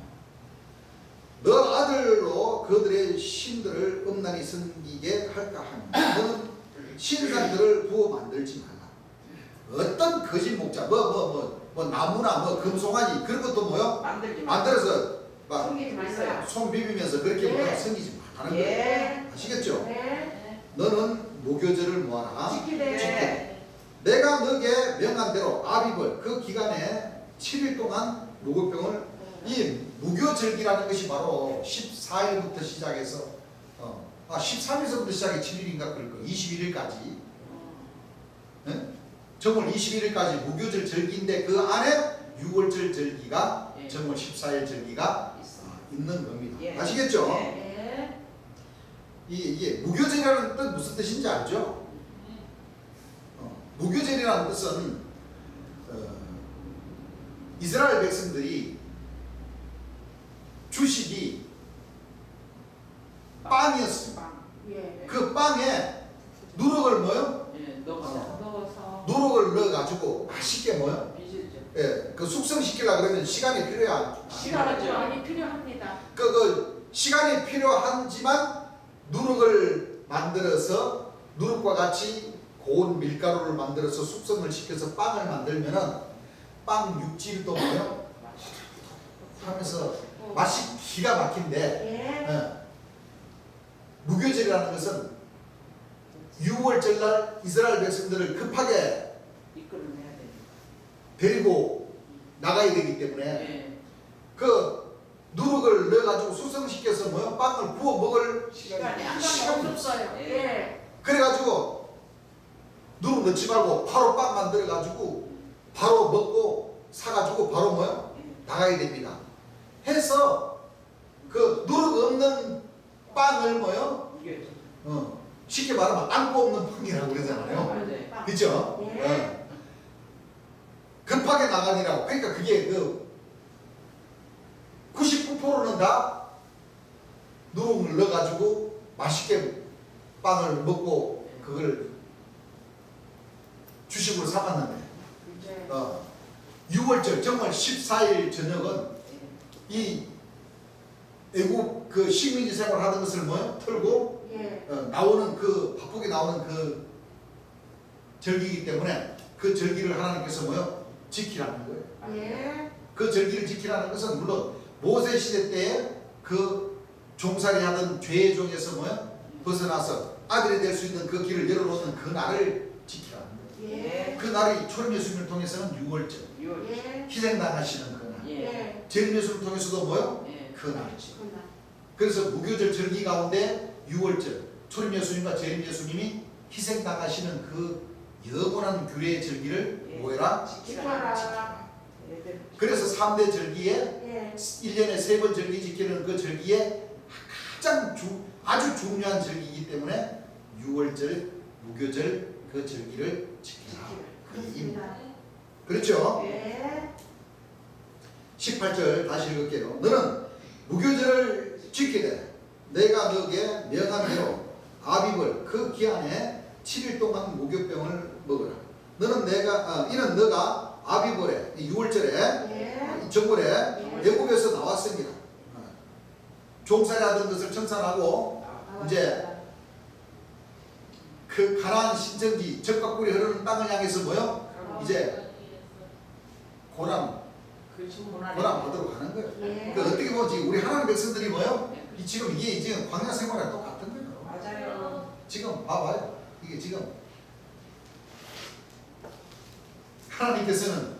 너 아들로 그들의 신들을 음란히 섬기게 할까 하며 너는 신상들을 부어 만들지 말라. 어떤 거짓 목자 뭐 나무나 뭐 금송아지 그런 것도 뭐요? 만들지 마. 만들어서 막 숨기지 말라. 손 비비면서 그렇게 예. 뭐 섬기지 말라는 거예요. 예. 아시겠죠? 예. 너는 무교절을 뭐하라? 지키되 내가 너에게 명한 대로 아비벌 그 기간에 7일 동안 무교병을 이 무교절기라는 것이 바로 14일부터 시작해서 13일서부터 시작해 7일인가 그럴 거 21일까지 정월 21일까지 무교절 절기인데 그 안에 6월절 절기가 예. 정월 14일 절기가 있는 겁니다. 예. 아시겠죠? 네. 이게 무교절이라는 뜻 무슨 뜻인지 알죠? 무교절이라는 뜻은 이스라엘 백성들이 주식이 빵이었습니다. 예. 그 빵에 누룩을 뭐요? 예, 넣어서 넣어서 누룩을 넣어가지고 맛있게 뭐요? 빚이죠. 예, 그 숙성시키려고 그러면 시간이 필요해야 시간이 많이 필요합니다. 그 시간이 필요하지만 누룩을 만들어서 누룩과 같이 고운 밀가루를 만들어서 숙성을 시켜서 빵을 만들면은 빵 육질도 뭐요? 하면서 맛이 기가 막힌데 예. 무교절이라는 것은 6월절날 이스라엘 백성들을 급하게 이끌어내야 돼. 데리고 나가야 되기 때문에 예. 그 누룩을 넣어가지고 숙성시켜서 뭐요? 빵을 구워 먹을 시간이 안 시간이 없었어요. 예. 그래가지고 누룩 넣지 말고 바로 빵 만들어가지고 바로 먹고 사가지고 바로 뭐요? 나가야 됩니다. 해서 그 누룩 없는 빵을 뭐요? 이게 쉽게 말하면 안고 없는 빵이라고 그러잖아요. 맞아요. 그죠? 예. 급하게 나가니라고. 그러니까 그게 그 99%는 다 누룩을 넣어가지고 맛있게 빵을 먹고 그걸 주식으로 삼았는데 이제 6월절 정말 14일 저녁은 이 애국 그 식민지 생활 하던 것을 뭐요? 털고 예. 나오는 그 바쁘게 나오는 그 절기이기 때문에 그 절기를 하나님께서 뭐요? 지키라는 거예요. 예. 그 절기를 지키라는 것은 물론 모세 시대 때에 그 종살이 하던 죄의 종에서 뭐요? 벗어나서 아들이 될 수 있는 그 길을 열어놓는 그 날을 지키라는 거예요. 예. 그 날이 초림 예수님을 통해서는 6월절 예. 희생당하시는 그 날. 예. 제림 예수님을 통해서도 뭐요? 예. 그 날이지. 그날. 그래서 무교절 절기 가운데 6월절 초림 예수님과 제림 예수님이 희생당하시는 그 영원한 규례의 절기를 예. 뭐해라? 지켜라. 그래서 3대 절기에 예. 1년에 3번 절기 지키는 그 절기에 가장 아주 중요한 절기이기 때문에 6월절 무교절 그 절기를 지키라. 그 의미입니다. 그렇습니다. 그렇죠? 예. 18절 다시 읽을게요. 너는 무교절을 지키되 내가 너에게 명한 대로 아비벌 그 기한에 7일 동안 무교병을 먹으라. 이는 너가 아비벌에 6월절에 예. 정월에 애굽에서 나왔습니다. 종살이 하던 것을 청산하고 이제 그 가나안 신천지 적과 꿀이 흐르는 땅을 향해서 뭐요? 이제 고난 받으러 가는 거예요. 예. 그러니까 어떻게 보지 우리 하나님 백성들이 뭐요? 지금 이게 지금 광야 생활에 똑같은 거예요. 맞아요. 지금 봐봐요. 이게 지금 하나님께서는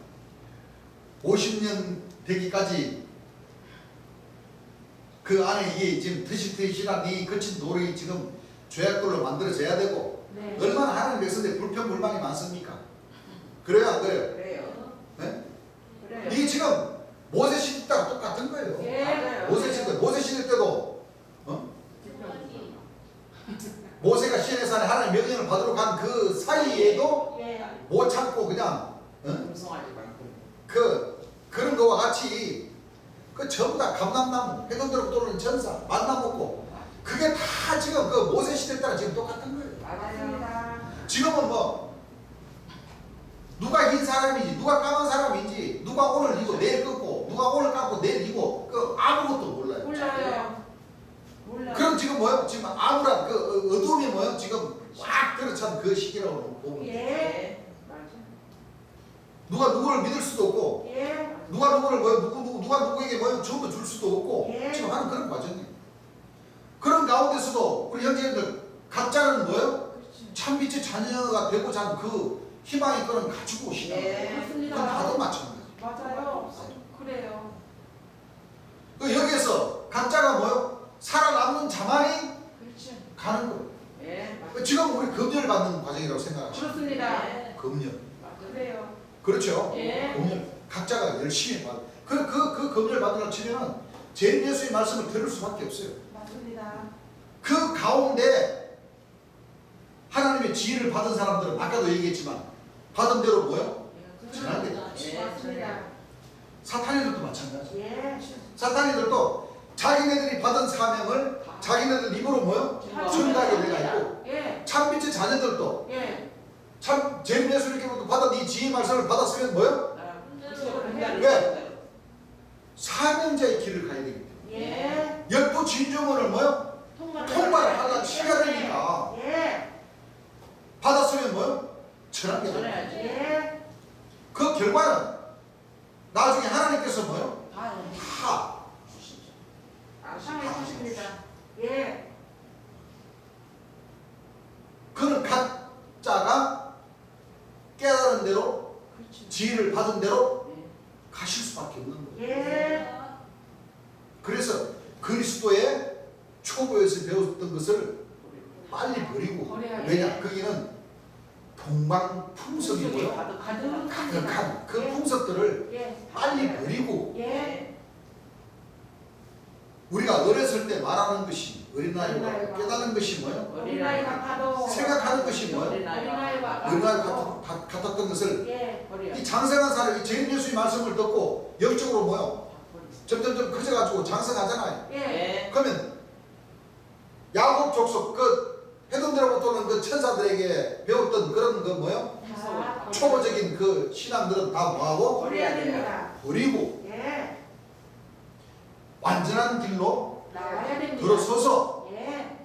50년 되기까지 그 안에 이게 지금 터시터시한 이 거친 돌이 지금 죄악돌로 만들어져야 되고 네. 얼마나 하나님 백성들이 불평불만이 많습니까? 그래요 안 그래요? 그래요. 네? 그래요. 이게 지금 모세 시대 때랑 똑같은 거예요. 예. 맞아요. 모세 시대 때도 모세가 시내산에 하나님 명령을 받으러 간 그 사이에도 예. 못 참고 그냥 음성하지 말고. 그런 거와 같이 그 전부 다 감람나무 해돋도록 떠오르는 전사 만나 먹고 그게 다 지금 그 모세 시대 때랑 지금 똑같은 거예요. 맞아요. 지금은 뭐 누가 흰 사람인지 누가 까만 사람인지 누가 오늘 이고 내일 끊고 누가 오늘 깎고 내일 이고 그 아무것도 몰라요. 몰라요. 그럼 지금 뭐요? 지금 아무런 그 어둠이 뭐요? 지금 꽉 들어찬 그 시기라고 보면 돼요. 예. 맞아요. 누가 누구를 믿을 수도 없고 예. 누가 누구를 뭐요? 누가 누구에게 뭐요? 주어도 줄 수도 없고 예. 지금 하는 그런 과정이에요. 그런 가운데서도 우리 형제들 각자는 뭐요? 참빛의 자녀가 되고자 하는 그 희망의 끈은 가지고 오시는 거예요. 예. 그렇습니다. 나도 마찬가지. 맞아요. 그래요. 그 여기에서 각자가 뭐요? 살아남는 자만이 그렇죠. 가는 거예요. 예. 그 지금 우리 검열 받는 과정이라고 생각하시면 그렇습니다. 네. 검열. 그래요. 그렇죠? 예. 검열. 각자가 열심히 받아. 그 검열 받으려고 치면은 제일 예수의 말씀을 들을 수밖에 없어요. 맞습니다. 그 가운데 하나님의 지혜를 받은 사람들은 아까도 얘기했지만 받은 대로 뭐요? 지나게 돼. 예. 맞습니다. 사탄이들도 마찬가지. 예. 사탄이들도 자기네들이 받은 사명을 자기네들 입으로 뭐요? 전가하게 되가 있고 예. 참빛의 자녀들도 예. 참 제일 예수님께로부터 받은 이 지혜 말씀을 받았으면 뭐요? 왜? 사명자의 길을 가야 되기 때문에 예. 열두 진주문을 뭐요? 통과를 하려면 시간 되니까 예. 받았으면 뭐요? 전하게 됩니다. 예. 그 결과는 나중에 하나님께서 뭐요? 다 상해 주십니다. 예. 그는 각자가 깨달은 대로 지혜를 받은 대로 가실 수밖에 없는 거예요. 예. 그래서 그리스도의 초보에서 배웠던 것을 빨리 버리고 버려야지. 왜냐? 거기는 동방풍석이고요. 가득한 그 풍석들을 예. 빨리 버리고 예. 우리가 어렸을 때 말하는 것이 어린아이가 어린아이가. 깨닫는 것이 뭐예요? 어린아이 같아도 생각하는 것이 뭐예요? 어린아이가 어린아이 같았던 것을 예. 이 장성한 사람이 제일 예수의 말씀을 듣고 영적으로 뭐요? 점점점 커져가지고 장성하잖아요. 예. 그러면 야곱 족속 그 해동대로부터 오는 그 천사들에게 배웠던 그런 그 뭐요? 다 초보적인 그 신앙들은 다 뭐하고? 버려야 됩니다. 버리고 예. 완전한 길로 나와야 됩니다. 들어서서 예.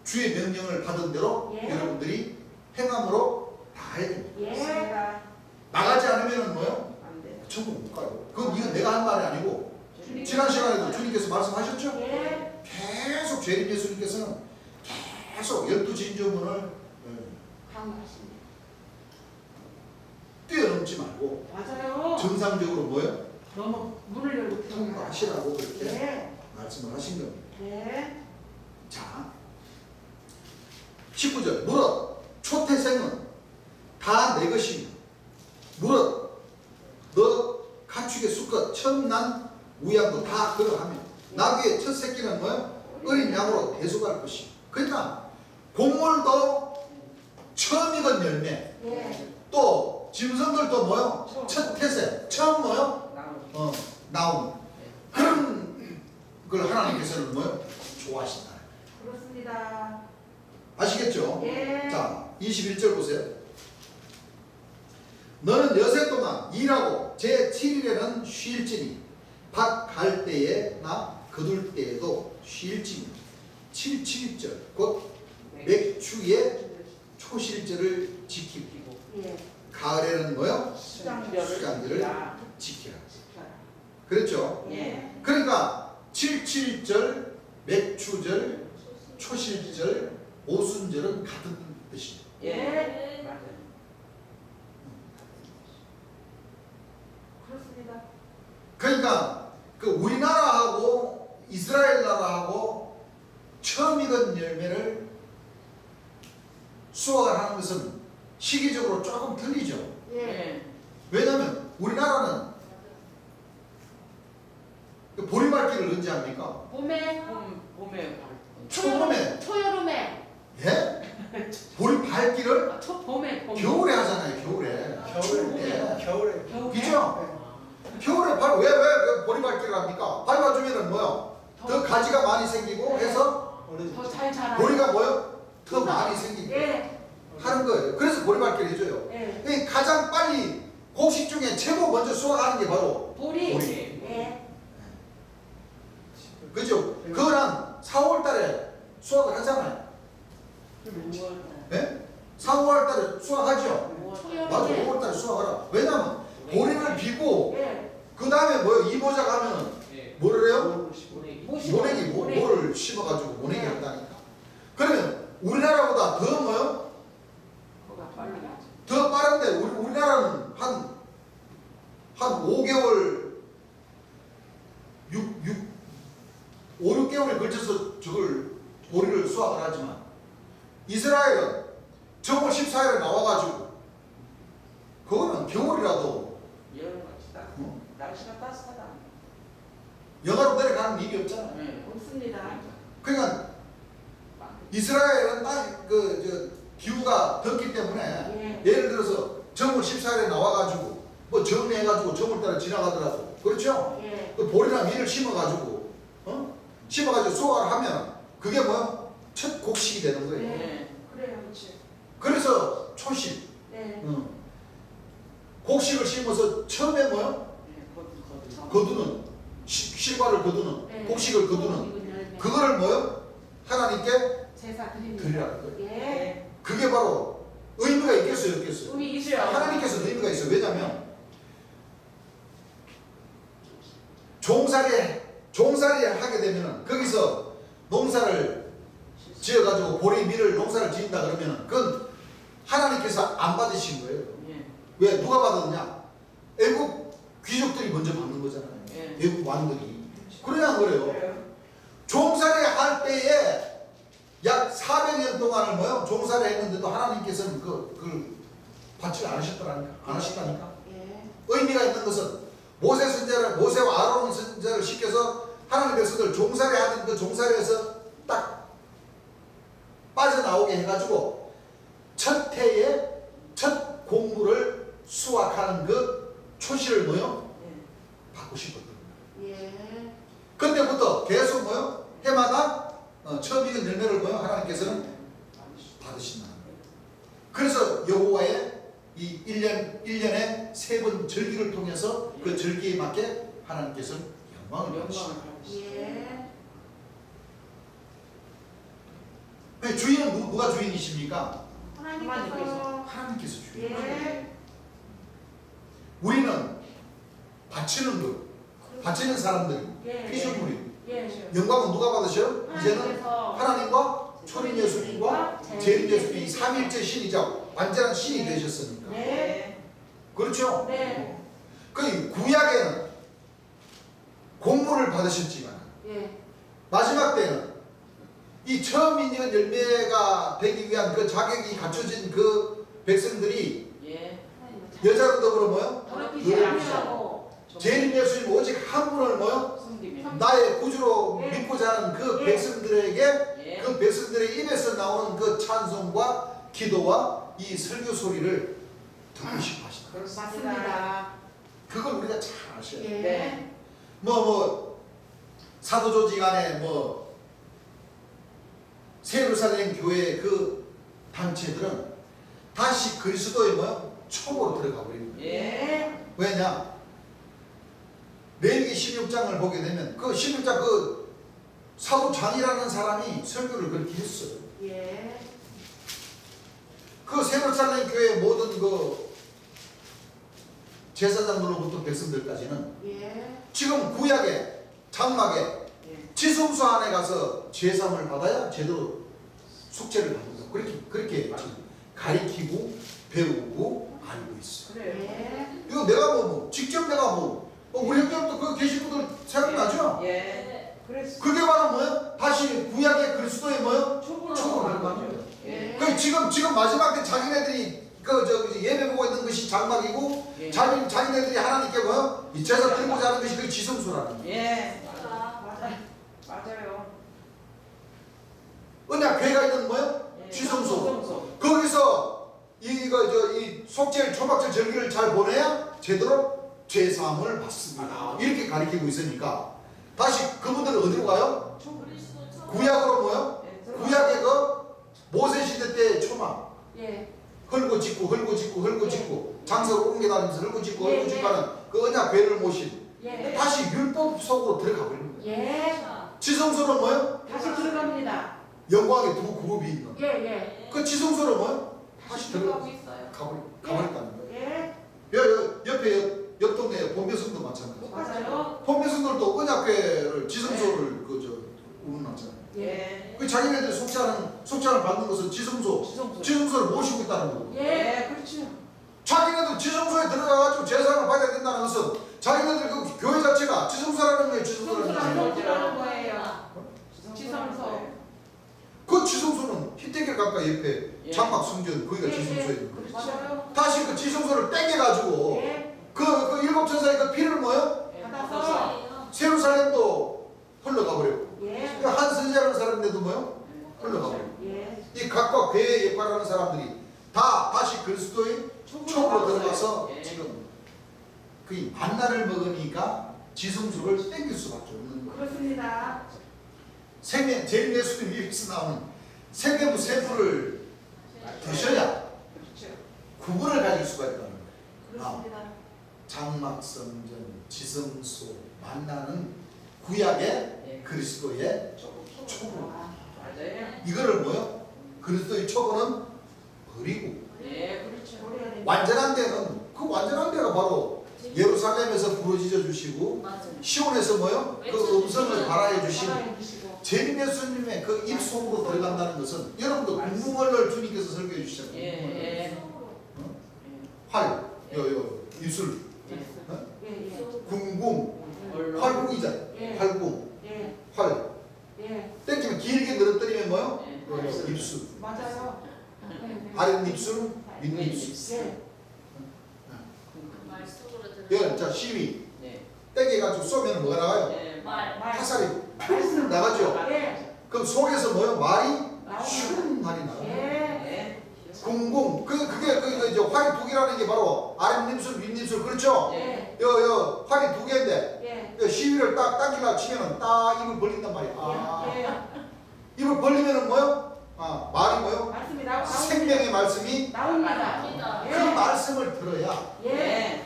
주의 명령을 받은 대로 예. 여러분들이 행함으로 나가야 됩니다. 예. 나가지 않으면 뭐요? 안 돼. 천국 못 가요. 그건 이거 내가 한 말이 아니고 주님. 지난 시간에도 주님께서 말씀하셨죠? 예. 계속 죄인 예수님께서는 계속 12진조문을 강하십니다. 뛰어넘지 말고 맞아요. 정상적으로 뭐요? 너무 문을 열고 들어가요. 통과하시라고 그렇게 예. 말씀을 하신 겁니다. 예. 자, 19절 무릇 초태생은 다 내 것이며 무릇 너 가축의 수컷 처음 난 우양도 다 그러하며 나귀의 첫 새끼는 뭐요? 어린 양으로 대속할 것이. 그러니까 곡물도 처음 익은 열매 예. 또 짐승들도 뭐요? 첫 태생 처음 뭐요? 나온 그런 걸 하나님께서는 뭐요? 좋아하신다. 그렇습니다. 아시겠죠? 예. 자, 21절 보세요. 너는 여세 동안 일하고 제7일에는 쉴지니 밭 갈 때에나 거둘 때에도 쉴지니 7.7절 곧 맥추의 초실절을 지키고 예. 가을에는 뭐요? 시장들을 지키라. 그렇죠? 예. 그러니까 7.7절, 맥추절, 초실절, 오순절은 같은 뜻입니다. 예. 맞아요. 그렇습니다. 그러니까 그 우리나라하고 이스라엘 나라하고 처음 익은 열매를 수확을 하는 것은 시기적으로 조금 틀리죠. 예. 왜냐하면 우리나라는 그 보리말기를 언제 합니까? 봄에, 초봄에. 초여름에, 예? 보리 밝기를 봄에. 겨울에 하잖아요. 겨울에. 겨울에 그죠? 겨울에 왜 보리 밝기를 합니까? 밟아주면은 뭐요? 더 가지가 많이 생기고 해서 더 잘 자라요. 보리가 뭐요? 더 많이 생기고 예. 하는 거예요. 그래서 보리 밝기를 해줘요. 예. 이 가장 빨리 곡식 중에 최고 먼저 수확하는 게 바로 보리. 보리. 예. 그죠? 그거랑 4월 달에 수확을 하잖아요. 네? 4월 달에 수확하죠? 맞아, 초여름에. 5월 달에 수확하라. 왜냐면 보리를 비고 예. 그 다음에 뭐요? 이모작 하면은 뭐를 해요? 뭐 심어? 모내기, 뭐를 심어가지고 모내기 한다니까. 그러면 우리나라보다 더 뭐요? 그거가 빨리 가지. 더 빠른데 우리나라는 한 5개월 5, 6개월에 걸쳐서 저걸 보리를 수확을 하지만 이스라엘은 정월 14일에 나와가지고 그거는 겨울이라도 여름같이 딱 날씨가 따뜻하다. 영하로 내려가는 일이 없잖아. 네. 없습니다. 그러니까 이스라엘은 딱 기후가 덥기 때문에 예를 들어서 정월 14일에 나와가지고 뭐 정리해가지고 정월달에 지나가더라도 그렇죠? 예. 그 보리나 밀을 심어가지고 심어가지고 수확을 하면 그게 뭐야? 첫 곡식이 되는 거예요. 네. 그래요, 그렇지. 그래서 초식 네. 곡식을 심어서 처음에 뭐야? 네, 거두는 실과를 거두는 네. 곡식을 거두는 그거를 뭐요? 하나님께 제사 드립니다. 드리라는 거예요. 예. 그게 바로 의미가 있겠어요, 없겠어요? 우리 있어요. 하나님께서 의미가 있어요. 왜냐하면 종살이 하게 되면은 거기서 농사를 지어가지고 보리 밀을 농사를 지은다 그러면은 그건 하나님께서 안 받으신 거예요. 예. 왜 누가 받았냐? 애국 귀족들이 먼저 받는 거잖아요. 예. 애국 왕들이. 그래야 안 그래요? 그래요. 종살이 할 때에 약 400년 동안을 뭐요? 종살이 했는데도 하나님께서는 그걸 받지 않으셨다니까. 안 하셨다니까. 예. 의미가 있는 것은 모세와 아론 선자를 시켜서 하나님 백성들 종살이 하는 그 종살이에서 딱 빠져나오게 해가지고 첫 해에 첫 곡물을 수확하는 그 초시를 뭐요? 예. 받고 싶었던 거예요. 예. 그때부터 계속 뭐요? 해마다 처음 익은 열매를 뭐요? 하나님께서는 받으신다는 거예요. 그래서 여호와의 이 1년에 3번 절기를 통해서 그 절기에 맞게 하나님께서는 영광을 받으신다. 예. 주인은 누가 주인이십니까? 하나님께서. 하나님께서 주인. 예. 우리는 바치는 것, 바치는 사람들이 예. 피조물이. 예. 영광은 누가 받으셔요? 이제는 하나님께서 하나님과 초림 예수님과 재림 예수님이 삼일째 신이자 완전한 신이 되셨으니까. 네. 그렇죠? 네. 그 구약에는 공물을 받으셨지만 예. 마지막 때는 이 처음 인연 열매가 되기 위한 그 자격이 갖춰진 그 백성들이 예. 여자로 더불어 뭐요? 더럽히지 않으라고. 재림 예수님 오직 한 분을 뭐요? 성김이. 나의 구주로 예. 믿고자 하는 그 예. 백성들에게 예. 그 백성들의 입에서 나오는 그 찬송과 기도와 이 설교 소리를 듣고 싶어 하시다. 맞습니다. 그걸 우리가 잘 아셔야 돼요. 예. 네. 사도 조직 안에 세루살렘 교회 그 단체들은 다시 그리스도의 촉으로 들어가 버립니다. 예. 왜냐? 레위기 16장을 보게 되면 그 16장 그 사도장이라는 사람이 설교를 그렇게 했어요. 예. 그 세루살렘 교회 모든 그 제사장들로부터 백성들까지는 예. 지금 구약의 장막에 예. 지성소 안에 가서 제사함을 받아야 제대로 숙제를 받는 거. 그렇게 지금 가리키고 배우고 알고 있어요. 그래요. 예. 이거 내가 직접 내가 우리 형제도 그 계신 분들 생각나죠? 예. 그랬어. 그게 바로 뭐야? 다시 구약의 그리스도의 뭐야? 촉으로 촉으로 가는 가는 거죠. 예. 그 지금 마지막 때 자기네들이 예배 보고 있는 것이 장막이고 예. 자기네들이 하나님께 뭐야? 이 제사 드리고자 하는 것이 그 지성소라는 거예요. 예. 맞아. 맞아요. 언약궤가 있는 뭐야? 예. 지성소. 지성소. 거기서 이 속죄일 초막절 절기를 잘 보내야 제대로 죄사함을 받습니다. 이렇게 가리키고 있으니까 다시 그분들은 어디로 가요? 그리스도 구약으로 뭐요? 예. 구약의 그 모세 시대 때의 초막 예. 헐고 짓고 장소로 옮겨다니면서 헐고 짓고 예, 예. 하는 그 언약궤를 모신 예. 다시 율법 속으로 들어가 버리는 거예요. 예. 지성소는 뭐요? 다시 들어갑니다. 영광의 두 그룹이 있는 예. 예. 그 지성소는 뭐요? 다시 들어가고 들어가 있어요. 가버렸다는 거예요. 예. 옆에 옆 동네 본배성도 마찬가지예요. 맞아요. 본배성들도 언약궤를 지성소를 운운하잖아요. 예. 그 자기네들이 속죄를 받는 것은 지성소를 모시고 있다는 거고. 예, 그렇죠. 자기네들 지성소에 들어가가지고 제사를 받아야 된다는 것은 자기네들 그 교회 자체가 지성소라는 거예요. 지성소라는 거예요. 지성소라는 거예요. 지성소. 그 지성소는 희태길 가까이 옆에 예. 장막 성전 거기가 예, 지성소에 예. 있는 거예요. 그렇죠. 다시 그 지성소를 땡겨가지고 예. 그 일곱 천사의 그 피를 뭐요? 받아서. 세루살렘도 흘러가 버렸고 예. 한 선지자라는 사람인데도 뭐요? 흘러가 버렸고 예. 이 각과 괴의 역할하는 사람들이 다 다시 그리스도의 촉으로 들어가서 예. 지금 그 만나를 먹으니까 지성소를 땡길 수밖에 없는 거예요. 그렇습니다. 생명 제일 예수님 입에서 나오는 생명부 세부를 드셔야 그렇죠. 구분을 가질 수가 있다는 거예요. 그렇습니다. 장막성전, 지성소, 만나는 구약의 그리스도의 촉으로. 맞아요. 이거를 뭐요? 그리스도의 촉은 버리고 예, 그렇죠. 완전한 데는 그 완전한 데가 바로 예루살렘에서 부르짖어 주시고 맞아요. 시온에서 뭐요? 그 음성을 발하여 주신 살아주시고. 재림 예수님의 그 입속으로 들어간다는 것은 여러분도 궁금을 주님께서 설교해 주셨잖아요. 예. 활, 입술, 예. 궁궁, 활궁이잖아요. 예. 활궁, 예. 활. 예. 땡기면 길게 늘어뜨리면 뭐요? 예. 입술. 맞아요. 아랫입술, 윗입술. 예. 말씀으로 들어. 자, 시위. 땡겨가지고 쏘면 뭐가 나와요? 말. 화살이 푹 나가죠? 예. 그럼 속에서 뭐요? 말이 나와요. 슈 말이 나와요. 예. 궁궁. 그게 이제 활이 두 개라는 게 바로 아랫입술, 윗입술. 그렇죠? 예. 활이 두 개인데 예. 시위를 딱 당기려고 치면은 딱 입을 벌린단 말이야. 예. 입을 벌리면은 뭐요? 말이 뭐요? 말씀이 나오고 생명의 말씀이 나옵니다. 그 말씀을 들어야 예.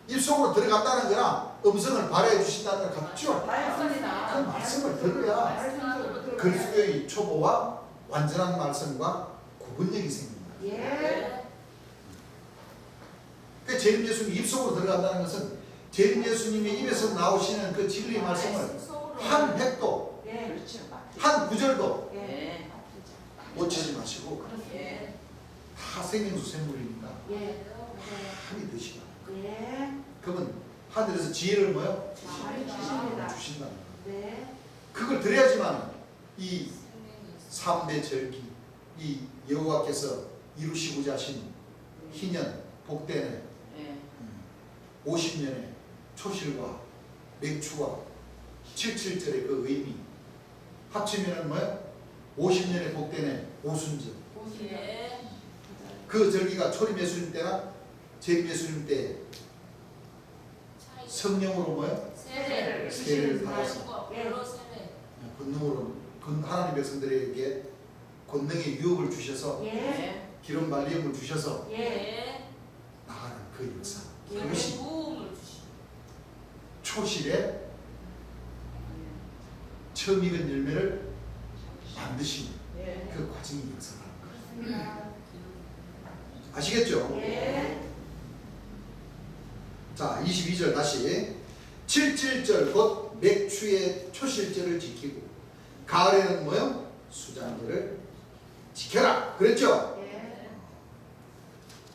입속으로 들어간다는 거랑 음성을 발휘해 주신다는 걸 같죠? 맞습니다. 그 말씀을 들어야 그리스도의 초보와 완전한 말씀과 구분력이 생깁니다. 예. 그 재림 예수님 입속으로 들어간다는 것은 재림 예수님의 입에서 나오시는 그 진리의 말씀을 한 획도, 예. 그렇죠. 한 구절도 예. 놓치지 마시고 예. 다 생명수 샘물이니까 예. 많이 드시라. 예. 그러면 하늘에서 지혜를 뭐요? 많이 주십니다. 주신다는 거예요. 네. 그걸 드려야지만 이 3대 절기, 이 여호와께서 이루시고자 하신 희년, 복대는 50년의 초실과 맹추와 77절의 그 의미 합치면 뭐예요? 50년의 복대는 오순절. 예. 그 절기가 초림 예수님 때나 재림 예수님 때 성령으로 뭐예요? 세례를 받아서 권능으로 하나님 백성들에게 권능의 유혹을 주셔서 예. 기름 발림을 주셔서 예. 나가는 그 역사. 예. 그것이 도움을 주시고. 초실에 처음 익은 열매를 만드시는 예. 그 과정이 역사라는 거예요. 맞습니다. 아시겠죠? 예. 자, 22절 다시 77절 곧 맥추의 초실절을 지키고 가을에는 뭐요? 수장절을 지켜라. 그랬죠? 예.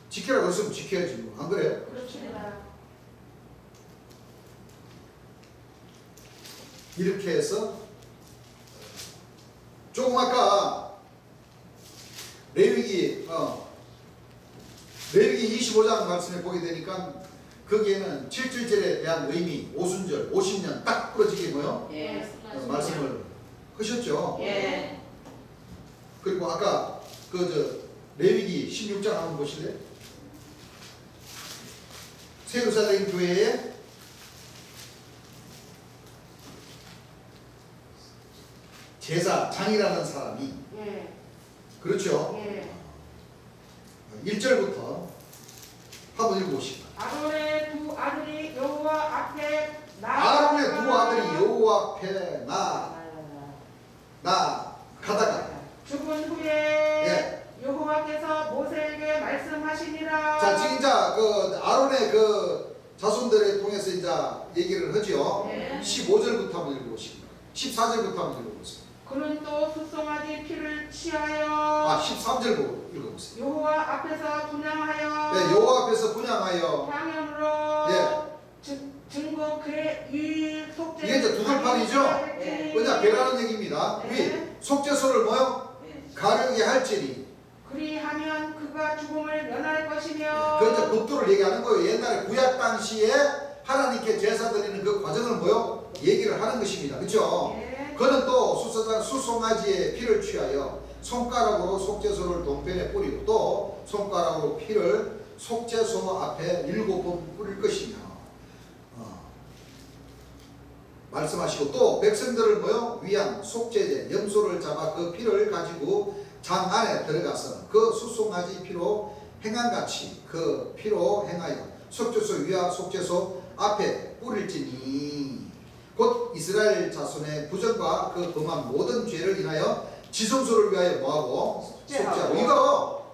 지켜라 그랬으면 지켜야지 뭐. 안 그래요? 그렇습니다. 이렇게 해서 조금 아까 레위기 25장 말씀에 보게 되니까 거기에는 77절에 대한 의미, 오순절, 50년 딱 부러지게 뭐요? 예. 말씀을 하셨죠. 예. 그리고 아까 레위기 16장 한번 보실래요? 세루살렘 교회에 제사장이라는 사람이 예. 그렇죠? 예. 1절부터 한번 읽어보시죠. 아론의 두 아들이 여호와 앞에 아론의 두 아들이 여호와 앞에 가다가 죽은 후에 예. 여호와께서 모세에게 말씀하시니라. 자 지금 그 아론의 그 자손들을 통해서 얘기를 하죠. 예. 15절부터 한번 읽어보시죠. 14절부터 한번 읽어보세요. 그는 또 수송아지 피를 취하여 13절 보고 읽어보세요. 여호와 앞에서 분향하여 네, 여호와 앞에서 분향하여. 향연으로 예. 증거 그의 이 속죄 이게 이제 두들판이죠? 예. 뭐냐, 배라는 얘기입니다. 네. 위 속죄소를 뭐요? 가르게 할지니. 그리하면 그가 죽음을 면할 것이며 그 이제 법도를 얘기하는 거예요. 옛날에 구약 당시에 하나님께 제사 드리는 그 과정을 뭐요? 얘기를 하는 것입니다. 그렇죠? 예. 그는 또 수송아지의 피를 취하여 손가락으로 속죄소를 동편에 뿌리고 또 손가락으로 피를 속죄소 앞에 7번 뿌릴 것이며 말씀하시고 또 백성들을 뭐요? 위한 속죄제 염소를 잡아 그 피를 가지고 장 안에 들어가서 그 수송아지 피로 행한같이 그 피로 행하여 속죄소 위와 속죄소 앞에 뿌릴지니 곧 이스라엘 자손의 부정과 그 범한 모든 죄를 인하여 지성소를 위하여 뭐하고? 속죄하고. 이거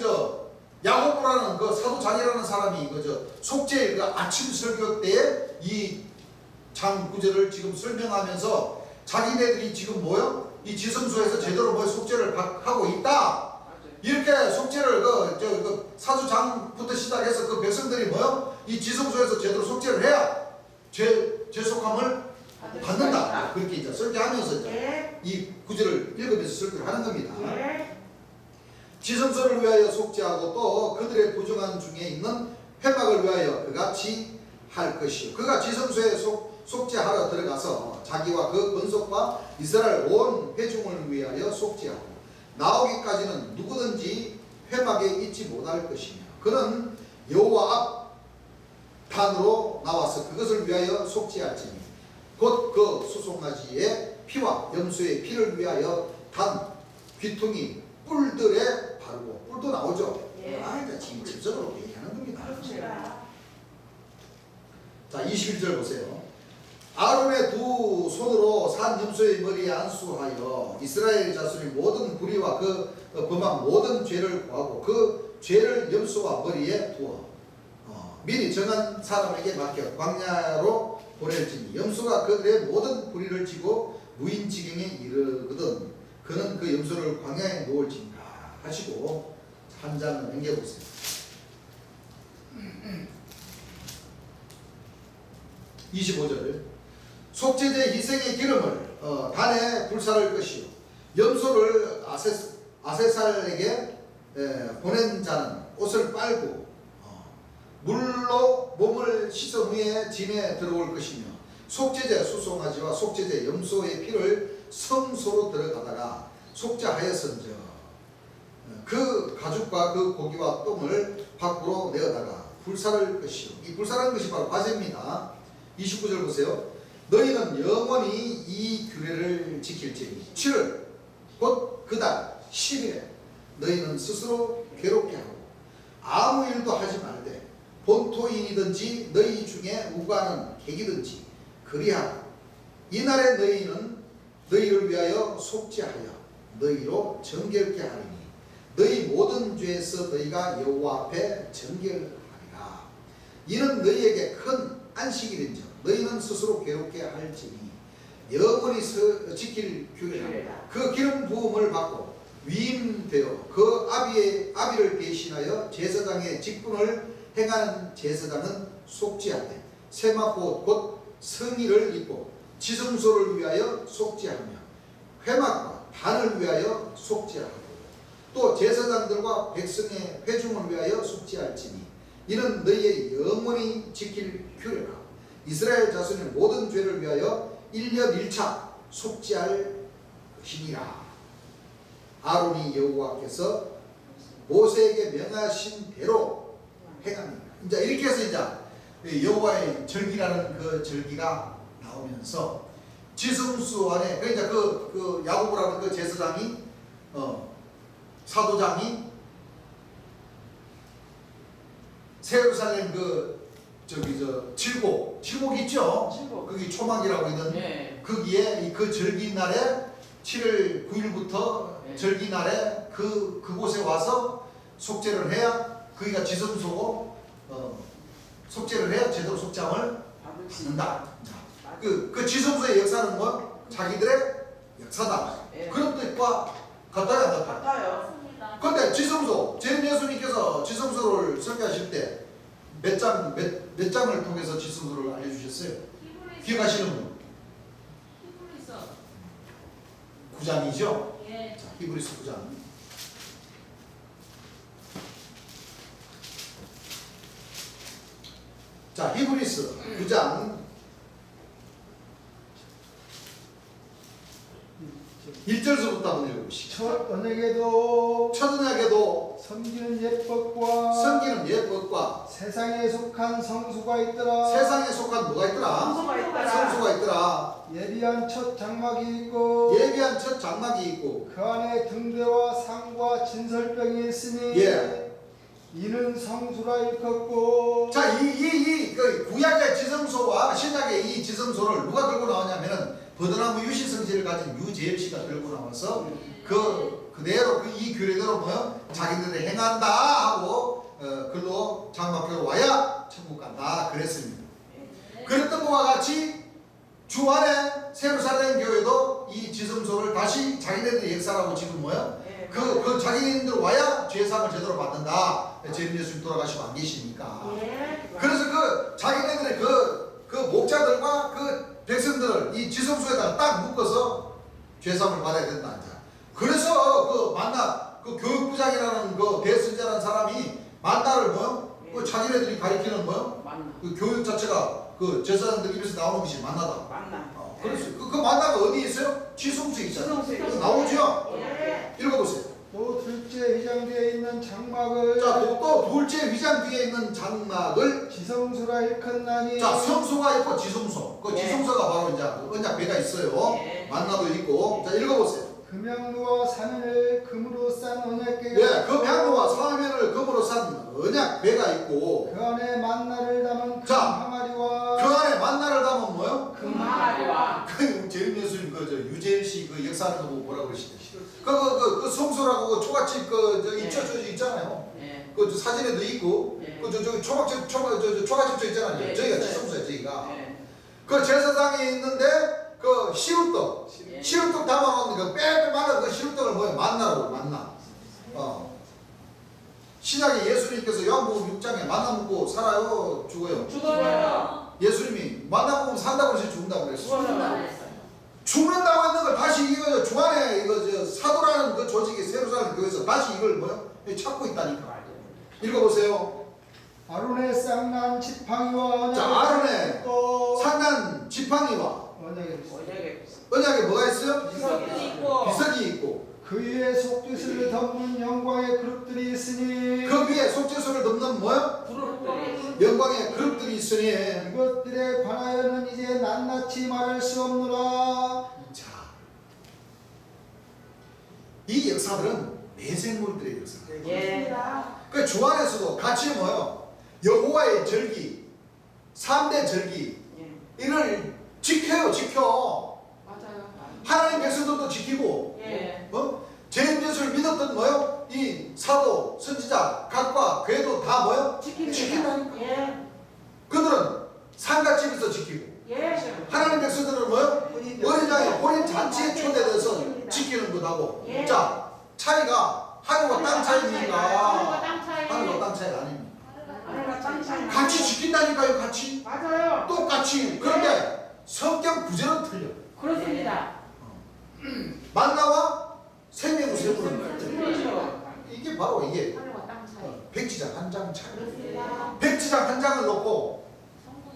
저 야고보라는 그 사도장이라는 사람이 속죄 그 아침 설교 때 이 장구절을 지금 설명하면서 자기네들이 지금 뭐요? 이 지성소에서 제대로 뭐 속죄를 하고 있다. 이렇게 속죄를 그 사도장부터 시작해서 그 백성들이 뭐요? 이 지성소에서 제대로 속죄를 해야 죄속함을 받는다. 그렇게 이제 설교하면서 이제 이 구절을 읽으면서 설교를 하는 겁니다. 지성소를 위하여 속죄하고 또 그들의 부정한 중에 있는 회막을 위하여 그같이 할 것이요. 그가 지성소에 속죄하러 들어가서 자기와 그 권속과 이스라엘 온 회중을 위하여 속죄하고 나오기까지는 누구든지 회막에 있지 못할 것이며 그는 여호와 앞 단으로 나와서 그것을 위하여 속죄할지니 곧 그 수송아지의 피와 염소의 피를 위하여 단 귀퉁이 뿔들에 바르고 뿔도 나오죠. 이제 직접적으로 얘기하는 겁니다. 자 21절 보세요. 아론의 두 손으로 산 염소의 머리에 안수하여 이스라엘 자손의 모든 불의와 그 범한 모든 죄를 고하고 그 죄를 염소와 머리에 두어 미리 정한 사람에게 맡겨 광야로 보낼지니 염소가 그들의 모든 불의를 지고 무인지경에 이르거든 그는 그 염소를 광야에 놓을지니라 하시고 한 장을 넘겨보세요. (25절) 속죄제 희생의 기름을 단에 불사를 것이요 염소를 아세살에게 보낸 자는 옷을 빨고 물로 몸을 씻은 후에 진에 들어올 것이며 속죄제 수송아지와 속죄제 염소의 피를 성소로 들어가다가 속죄하였은즉 그 가죽과 그 고기와 똥을 밖으로 내어다가 불사를 것이요 이 불사라는 것이 바로 과제입니다. 29절 보세요. 너희는 영원히 이 규례를 지킬지니 7월 곧 그달 10일에 너희는 스스로 괴롭게 하고 아무 일도 하지 말되 본토인이든지 너희 중에 우가하는 객이든지 그리하라. 이날에 너희는 너희를 위하여 속죄하여 너희로 정결케 하리니 너희 모든 죄에서 너희가 여호와 앞에 정결하리라. 이는 너희에게 큰 안식일인즉 너희는 스스로 괴롭게 할지니 영원히 지킬 규례라. 그 기름 부음을 받고 위임되어 그 아비를 대신하여 제사장의 직분을 행하는 제사장은 속죄하되 세마포 곧 성의를 입고 지성소를 위하여 속죄하며 회막과 단을 위하여 속죄하고 또 제사장들과 백성의 회중을 위하여 속죄할지니 이는 너희의 영원히 지킬 규례라. 이스라엘 자손의 모든 죄를 위하여 1년 1차 속죄할 것이니라. 아론이 여호와께서 모세에게 명하신 대로 행합니다. 이제 이렇게 해서 이제 여호와의 절기라는 그 절기가 나오면서 지성소 안에 그러니까 그 야고보라는 그 제사장이 사도장이 예루살렘 칠곡 있죠? 거기 초막이라고 있는 거기에 그 절기날에 7월 9일부터 절기날에 그곳에 와서 속죄를 해야 거기가 지성소고 속죄를 해야 제대로 속죄함을 받는다. 그 지성소의 역사는 뭐? 자기들의 역사다. 예. 그런 뜻과 같아요, 안 같아요? 같아요. 맞습니다. 그런데 지성소, 제 예수님께서 지성소를 설계하실 때 몇 장을 통해서 지성소를 알려주셨어요? 기억하시는 분? 히브리서. 9장이죠? 예. 자, 히브리서 9장. 자, 히브리서 9장 1절서부터 한번 읽어보시죠. 첫 언약에도 첫 언약에도 섬기는 옛법과 섬기는 옛법과 세상에 속한 성수가 있더라. 세상에 속한 뭐가 있더라? 성수가 있더라. 성수가 있더라. 예비한 첫 장막이 있고 예비한 첫 장막이 있고 그 안에 등대와 상과 진설병이 있으니 예. 이는 성수라 일컫고. 자, 그 구약의 지성소와 신약의 이 지성소를 누가 들고 나오냐면은 버드나무 유시성질을 가진 유재열 씨가 들고 나와서 그대로 이 규례대로 뭐요? 자기들이 행한다 하고 글로 장막교로 와야 천국 간다 그랬습니다. 그랬던 것과 같이 주 안에 세루살렘 교회도 이 지성소를 다시 자기네들의 역사라고 지금 뭐요? 예. 그 자기네들 와야 죄상을 제대로 받는다. 제림 예수님 돌아가시고 안 계시니까. 예. 그래서 그 자기네들의 그 목자들과 그 백성들을 이 지성소에다가 딱 묶어서 죄상을 받아야 된다. 이제. 그래서 그 만나 그 교육부장이라는 그 대선자라는 사람이 만나를 뭐요? 그 자기네들이 가리키는 뭐요? 만나. 그 교육 자체가 그 제사장들 입에서 나오는 것이 만나다. 만나. 그래서 그 만나가 어디 있어요? 지성소에 있잖아요. 지성소에 있어요. 나오죠? 예. 읽어보세요. 또 둘째 휘장되어 있는 장막을 자, 또 둘째 휘장 뒤에 있는 장막을 지성소라 일컫나니. 자, 성소가 있고 지성소. 그 예. 지성소가 바로 이제 언약궤가 있어요. 예. 만나도 있고. 자, 읽어보세요. 금양로와 사면을 금으로 싼 언약궤가 예, 그 명로와 사면을 금으로 산 언약궤가 있고 그 안에 만나를 담은 큰 자, 항아리와 그 안에 만나를 담은 뭐요? 금하리와 그 재림 예수님 그 유재일 씨 그 역사하는 거 보고 뭐라 그러시대? 그 성소라고 그 초가집 저 있잖아요. 예. 그 사진에도 있고 예. 그 초가집 저 있잖아요. 예, 저희가 있어요. 지성소에 저희가 예. 그 제사장에 있는데 그 시루떡 예. 시루떡 담아놓은 그 빼빼 말라 그 시루떡을 뭐예요? 만나라고 만나. 신약에 예수님께서 요한복음 6장에 만나 먹고 살아요, 죽어요. 죽어요. 예수님이 만나 먹으면 산다고 그래서 죽는다고 그랬어요. 죽어요. 죽는다고 했는 걸 다시 이거 주안에 이거 사도라는 그 조직이 세루살렘 교회에서 다시 이걸 뭐요? 찾고 있다니까. 읽어보세요. 아론의 쌍난 지팡이와 자, 아론의 또 상난 지팡이와 언약이 언약에 언약에 뭐가 있어요? 비석이 있고 비석이 있고 그 위에 속죄수를 덮는 영광의 그룹들이 있으니 그 위에 속죄소를 덮는 뭐요? 그룹들이 영광의 그룹들이 있으니. 이것들에 관하여는 이제 낱낱이 말할 수 없노라. 자, 이 역사들은 내생물들의 역사들. 예. 그 주 안에서도 같이 뭐요? 여호와의 절기, 3대 절기 예. 이를 지켜요, 지켜. 맞아요. 하나님 백성들도 지키고, 예. 제일 예수를 믿었던 뭐요? 이 사도, 선지자, 각과 궤도 다 뭐요? 지킨다니까. 예. 그들은 상갓집에서 지키고, 예. 하나님 백성들은 뭐요? 어린양의 혼인 잔치에 초대돼서 지키는 것하고. 예. 자, 차이가 하늘과 땅 차이니까. 하늘과 땅 차이. 하늘과 땅 차이 아닙니다. 하늘과 땅 차이. 같이 지킨다니까요, 같이. 맞아요. 똑같이. 그런데 성경 구절은 틀려. 그렇습니다. 만나와 생명샘물은 틀려. 그렇죠. 이게 바로 이게 하늘과 땅 차이. 백지장 한 장 차이. 그렇습니다. 백지장 한 장을 놓고,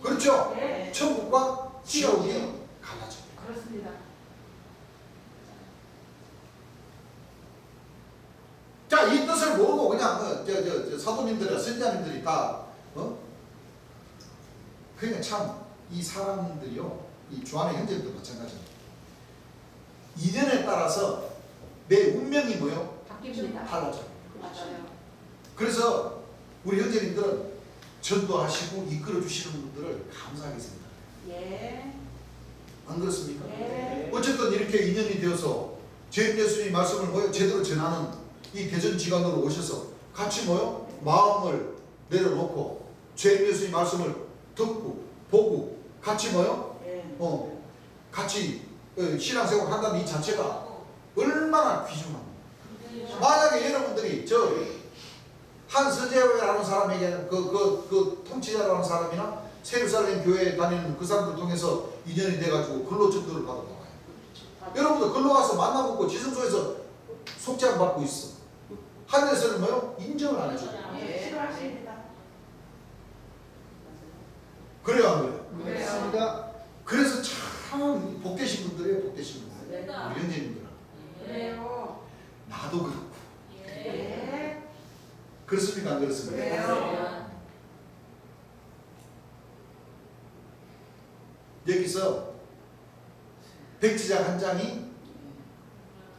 그렇죠? 예. 천국과 지옥이 갈라져. 그렇습니다. 자, 이 뜻을 모르고 그냥 사도님들이나 선지자님들이 다 그러니까 참 이 사람들이요, 이 주안의 형제들도 마찬가지입니다. 인연에 따라서 내 운명이 뭐요? 바뀝니다. 달라져요. 맞아요. 그래서 우리 형제님들은 전도하시고 이끌어 주시는 분들을 감사하게 생각해요. 예. 안 그렇습니까? 예. 어쨌든 이렇게 인연이 되어서 제임 예수님 말씀을 뭐요? 제대로 전하는 이 대전지간으로 오셔서 같이 뭐요? 마음을 내려놓고 제임 예수님 말씀을 듣고 보고 같이 뭐요? 예. 같이 신앙생활 한다는 이 자체가 얼마나 귀중합니다. 만약에 여러분들이 저 한서재회라는 사람에게 그 통치자라는 사람이나 세루살렘 교회에 다니는 그 사람들 통해서 인연이 돼가지고 근로 전도를 받아봐요. 여러분들 근로 가서 만나보고 지성소에서 속죄함 받고 있어. 하늘에서는 뭐요? 인정을 안 해줘요. 싫어하십니다. 그래요, 안 그래요? 그렇습니다. 그래서 참 복되신 분들이에요, 복되신 분들. 우리 형제님들. 그래요. 나도 그렇고. 네. 그렇습니까, 안 그렇습니까? 그래요. 여기서 백지장 한 장이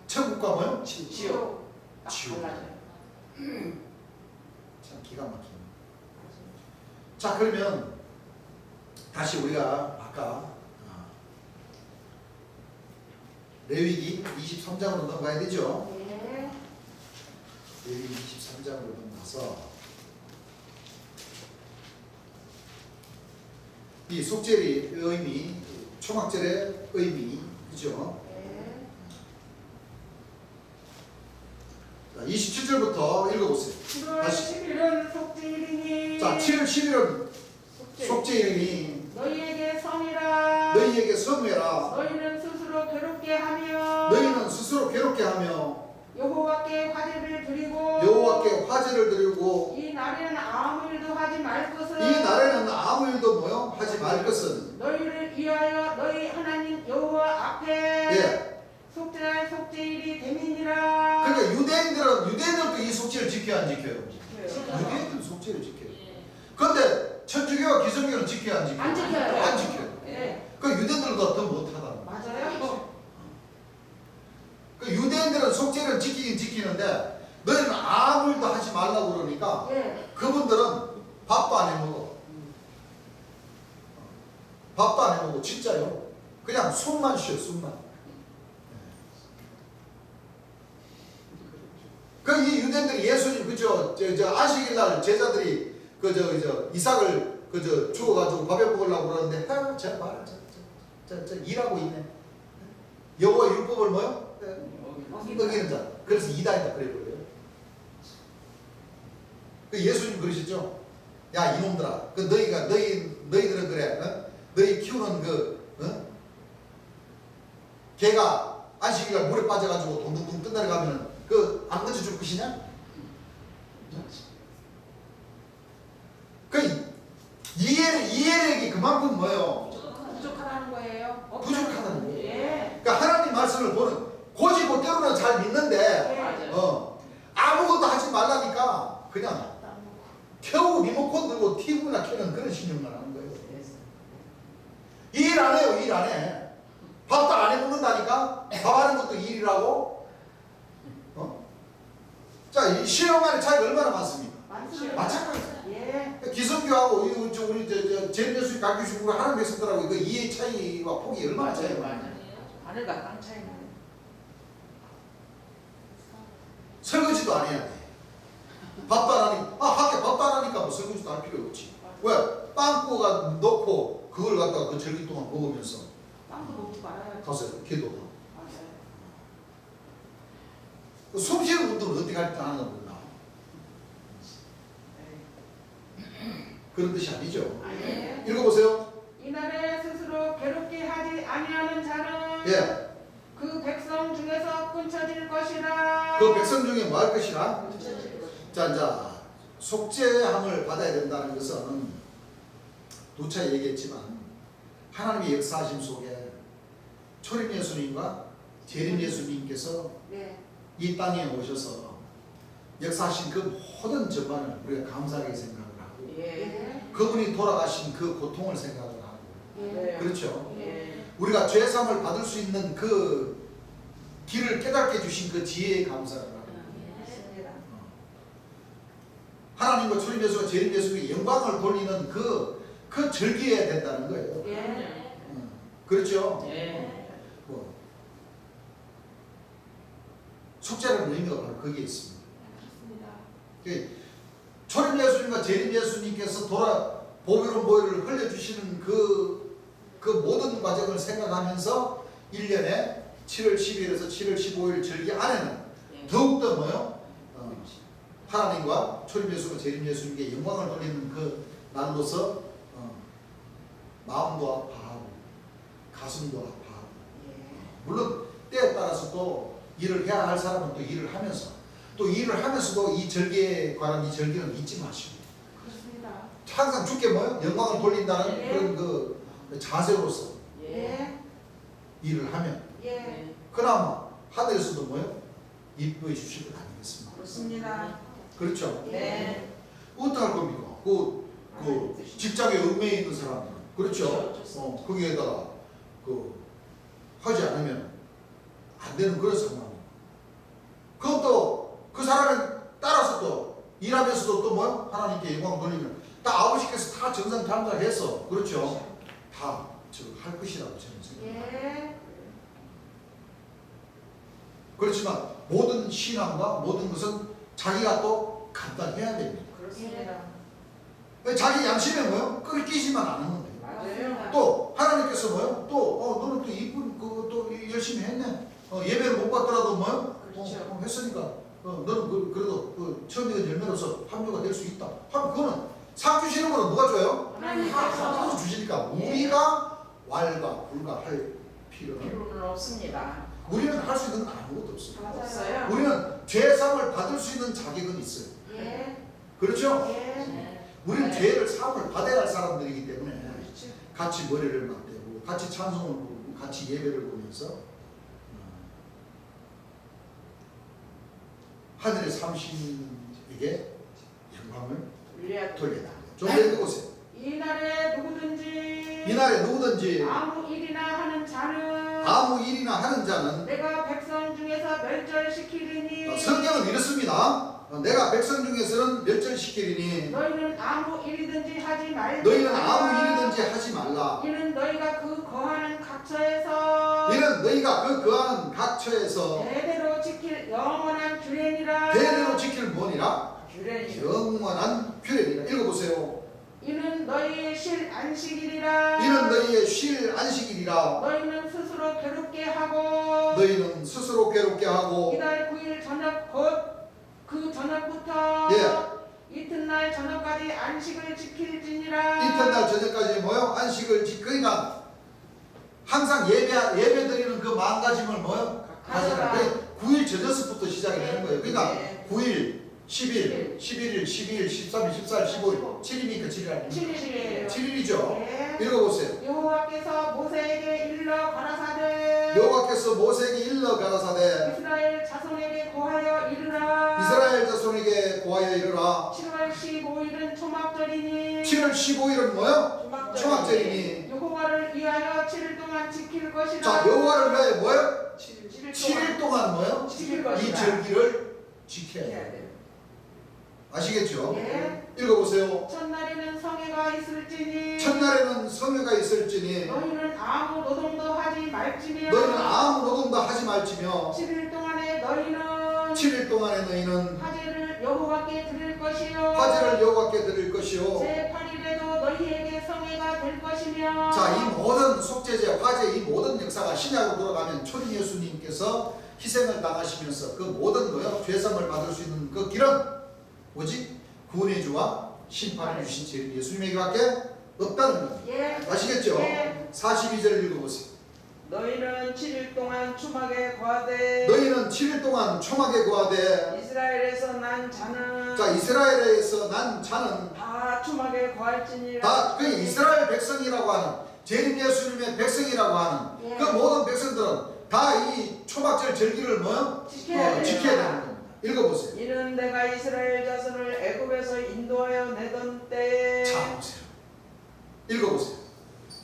천국과 뭐요? 지옥. 딱 지옥. 달라져요. 참 기가 막힙니다. 자, 그러면 다시 우리가 아까 레위기 23장으로 넘어가야 되죠? 네. 레위기 23장으로 넘어가서 이 속죄의 의미, 초막절의 의미, 그죠? 네. 자, 27절부터 읽어보세요. 7월 다시. 11일은 속죄일이니 자, 7월 11일 속죄일이니 너희에게 성이라 너희에게 성회라. 너희는 스스로 괴롭게 하며 너희는 스스로 괴롭게 하며 여호와께 화제를 드리고 여호와께 화제를 드리고 이 날에는 아무 일도 하지 말 것은 이 날에는 아무 일도 뭐요? 하지 말 것은 너희를 위하여 너희 하나님 여호와 앞에 예. 속죄할 속죄일이 됨이니라. 그러니까 유대인들도 이 속죄를 지켜야 안 지켜요? 유대인들도 속죄를 지켜요. 그런데 천주교와 기성교는 지켜야 안 지켜요? 안 지켜요. 안 지켜요. 네. 그 유대인들보다 더 못하다. 맞아요. 그 유대인들은 속죄를 지키긴 지키는데 너희는 아무 일도 하지 말라고 그러니까 네. 그분들은 밥도 안 해먹어. 밥도 안 해먹어. 진짜요. 그냥 숨만 쉬어, 숨만. 그 이 유대인들이 예수님 그저 안식일 날 제자들이 이삭을 죽어가지고 밥에 먹으려고 그러는데 제발 저 일하고 있네. 여호와 율법을 뭐요? 어기는 자. 그래서 이단이다 그래 버려요. 그 예수님 그러시죠? 야 이놈들아, 그 너희들은 그래, 어? 너희 키우는 개가 안식일날 물에 빠져가지고 동동동 끝내려가면 안 건져줄 것이냐? 그 이해력이 그만큼 뭐예요? 부족하다는 거예요. 부족하다는 거예요. 예. 그러니까 하나님 말씀을 보는 고지고 때로는 잘 믿는데 맞아요. 아무것도 하지 말라니까 그냥 겨우 리모컨 들고 TV나 켜는 그런 신용만 하는 거예요. 일 안 해요, 일 안 해. 밥도 안 해먹는다니까? 밥하는 것도 일이라고? 자, 이 신앙간의 차이가 얼마나 많습니까? 맞습니다. 마찬가지예요. 예. 기성교하고 우리 제일예수님 가르치시고 하나님 백성들하고 그 이해 차이와 폭이 얼마나 차이가 많아요. 하늘과 땅 차이는. 설거지도 안 해야 돼. 밥도 안 하니까, 밖에 밥도 안 하니까 뭐 설거지도 할 필요 없지. 왜? 빵 구워 넣고 그걸 갖다가 그 절기 동안 먹으면서 땅도 먹지 말아야지. 가서 기도하고. 맞아요. 숨 쉬는 분들은 어떻게 할지 하는 거 몰라. 그런 뜻이 아니죠. 예. 읽어보세요. 이날에 스스로 괴롭게 하지 아니하는 자는 예. 그 백성 중에서 끊쳐질 것이라. 그 백성 중에 뭐 할 것이라? 끊쳐질 것이라. 자, 속죄함을 받아야 된다는 것은 두 차례 얘기했지만 하나님의 역사하심 속에 초림 예수님과 재림 예수님께서 네. 이 땅에 오셔서 역사하신 그 모든 전반을 우리가 감사하게 생각을 하고 예. 그분이 돌아가신 그 고통을 생각을 하고 예. 그렇죠. 예. 우리가 죄사함을 받을 수 있는 그 길을 깨닫게 해주신 그 지혜에 감사를 하고 맞습니다. 하나님과 초림 예수와 재림 예수에게 영광을 돌리는 그 절기해야 된다는 거예요. 예. 그렇죠. 예. 뭐, 속죄라는 의미가 바로 거기에 있습니다. 맞습니다. 초림 예수님과 재림 예수님께서 보배로운 보혈을 흘려주시는 그 모든 과정을 생각하면서 1년에 7월 12일에서 7월 15일 절기 안에는 예. 더욱더 뭐요? 하나님과 초림 예수와 재림 예수님께 영광을 돌리는 그 날로서 마음도 아파하고 가슴도 아파하고 물론 때에 따라서 또 일을 해야 할 사람은 또 일을 하면서 또 일을 하면서도 이 절기에 관한 이 절기는 잊지 마시고 그렇습니다. 항상 주께 뭐요? 영광을 돌린다는 예. 그런 그 자세로서 예. 일을 하면 예. 그나마 하늘에서도 뭐요? 이뻐해 주실 것 아니겠습니까? 그렇습니다. 그렇죠? 네. 어떡할 겁니까? 그 직장에 얽매여 있는 사람들 그렇죠? 거기에다가 하지 않으면 안 되는 그런 상황. 그것도 그 사람에 따라서 또 일하면서도 또 뭐 하나님께 영광 돌리면 다 아버지께서 다 정상장자해서 그렇죠? 다 할 것이라고 저는 생각합니다. 예. 그렇지만 모든 신앙과 모든 것은 자기가 또 감당해야 됩니다. 그렇습니다. 자기 양심에 뭐요? 끌기지만 않으면 돼요. 맞아요. 또 하나님께서 뭐요? 또 너는 또 이쁜 또 열심히 했네. 예배를 못 받더라도 뭐요? 그렇죠. 했으니까 너는 그래도 처음에 열매로서 합류가 될 수 있다. 그거는 상 주시는 거는 누가 줘요? 하나님께서 주시니까 우리가 왈가 불가할 필요는 필요는 없습니다. 우리는 할 수 있는 건 아무것도 없어요. 없어요. 우리는 죄상을 받을 수 있는 자격은 있어요. 예. 그렇죠? 예. 우리는 네. 죄를 사함을 받아야 할 사람들이기 때문에 그렇죠. 같이 머리를 맞대고 같이 찬송을 부르고 같이 예배를 보면서 하늘의 삼신에게 영광을 돌려야 돌려다. 좀 더 읽어보세요. 이날에 누구든지 이날에 누구든지 아무 일이나 하는 자는 아무 일이나 하는 자는 내가 백성 중에서 멸절시키리니 성경은 이렇습니다. 내가 백성 중에서는 멸절시키리니 너희는 아무 일이든지 하지 말라. 너희는 아무 일이든지 하지 말라. 이는 너희가 그 거하는 각처에서 이는 너희가 그 거하는 각처에서 대대로 지킬 영원한 규례니라. 대대로 지킬 뭐니라? 규례니라. 영원한 규례니라. 읽어보세요. 이는 너희의 실 안식일이라. 이는 너희의 쉴 안식일이라. 너희는 스스로 괴롭게 하고 너희는 스스로 괴롭게 하고 이달 9일 저녁 곧 그 저녁부터 이튿날 저녁까지 안식을 지킬지니라. 이튿날 저녁까지 뭐요? 안식을 그러니까 항상 예배 드리는 그 마음가짐을 뭐요? 가져라. 9일 저녁부터 시작이 되는 거예요. 그러니까 네. 9일, 10일, 11일, 12일, 13일, 14일, 15일 7일이니까 7일 아닙니까? 7일이에요. 7일이죠. 네. 읽어보세요. 여호와께서 모세에게 일러 가라사대 여호와께서 모세에게 일러 가라사대 이스라엘 자손에게 고하여 이르라. 이스라엘 자손에게 고하여 이르라. 7월 15일은 초막절이니 7월 15일은 뭐요? 초막절이니 여호와를 위하여 7일 동안 지킬 것이라. 자 여호와를 위하여 뭐요? 7일 7일 동안 뭐요? 지킬 이 것이라. 절기를 지켜야 돼요. 아시겠죠? 예. 읽어보세요. 첫날에는 성회가 있을지니 첫날에는 성회가 있을지니 너희는 아무 노동도 하지 말지며 너희는 아무 노동도 하지 말지며 7일 동안에 너희는 7일 동안에 너희는 화제를 여호와께 드릴 것이요 화제를 여호와께 드릴 것이요. 제8일에도 너희에게 성회가 될 것이며. 자, 이 모든 속죄제, 화제, 이 모든 역사가 신약으로 돌아가면 초림 예수님께서 희생을 당하시면서 그 모든 거요 죄상을 받을 수 있는 그 길은 오직 구원의 주와 심판을 주신 제 예수님에게밖에 없다는 겁니다. 예. 아시겠죠? 예. 42절 읽어보세요. 너희는 7일 동안 초막에 거하되 너희는 7일 동안 초막에 거하되 이스라엘에서 난 자는 자 이스라엘에서 난 자는 다 초막에 거할지니라. 다 그 이스라엘 백성이라고 하는 재림 예수님의 백성이라고 하는 예. 그 모든 백성들은 다 이 초막절 절기를 뭐요? 지켜야 지켜야 되는 겁니다. 읽어보세요. 이는 내가 이스라엘 자손을 애굽에서 인도하여 내던 때에 자 보세요. 읽어보세요.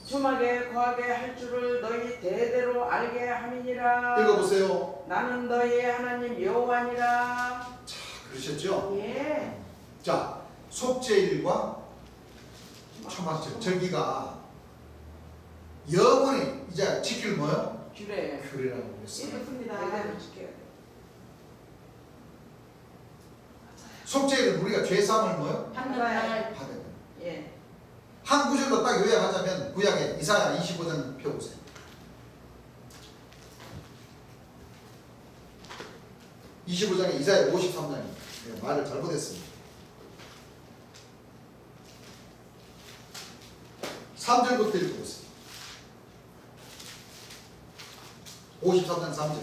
초막에 거하게 할 줄을 너희 대대로 알게 함이니라. 읽어보세요. 나는 너희의 하나님 여호와니라. 자 그러셨죠? 예. 자 속죄일과 초막절 절기가 영원히 이제 지킬 뭐요? 규례. 규례라고 했어요. 그렇습니다. 대대로 지켜야 돼. 속죄일은 우리가 죄사함을 뭐요? 한날. 받아야 돼요. 예. 한 구절로 딱 요약하자면 구약의 이사야 25장 펴보세요. 25장에 이사야 53장이 말을 잘못했습니다. 3절부터 읽어보세요. 53장 3절.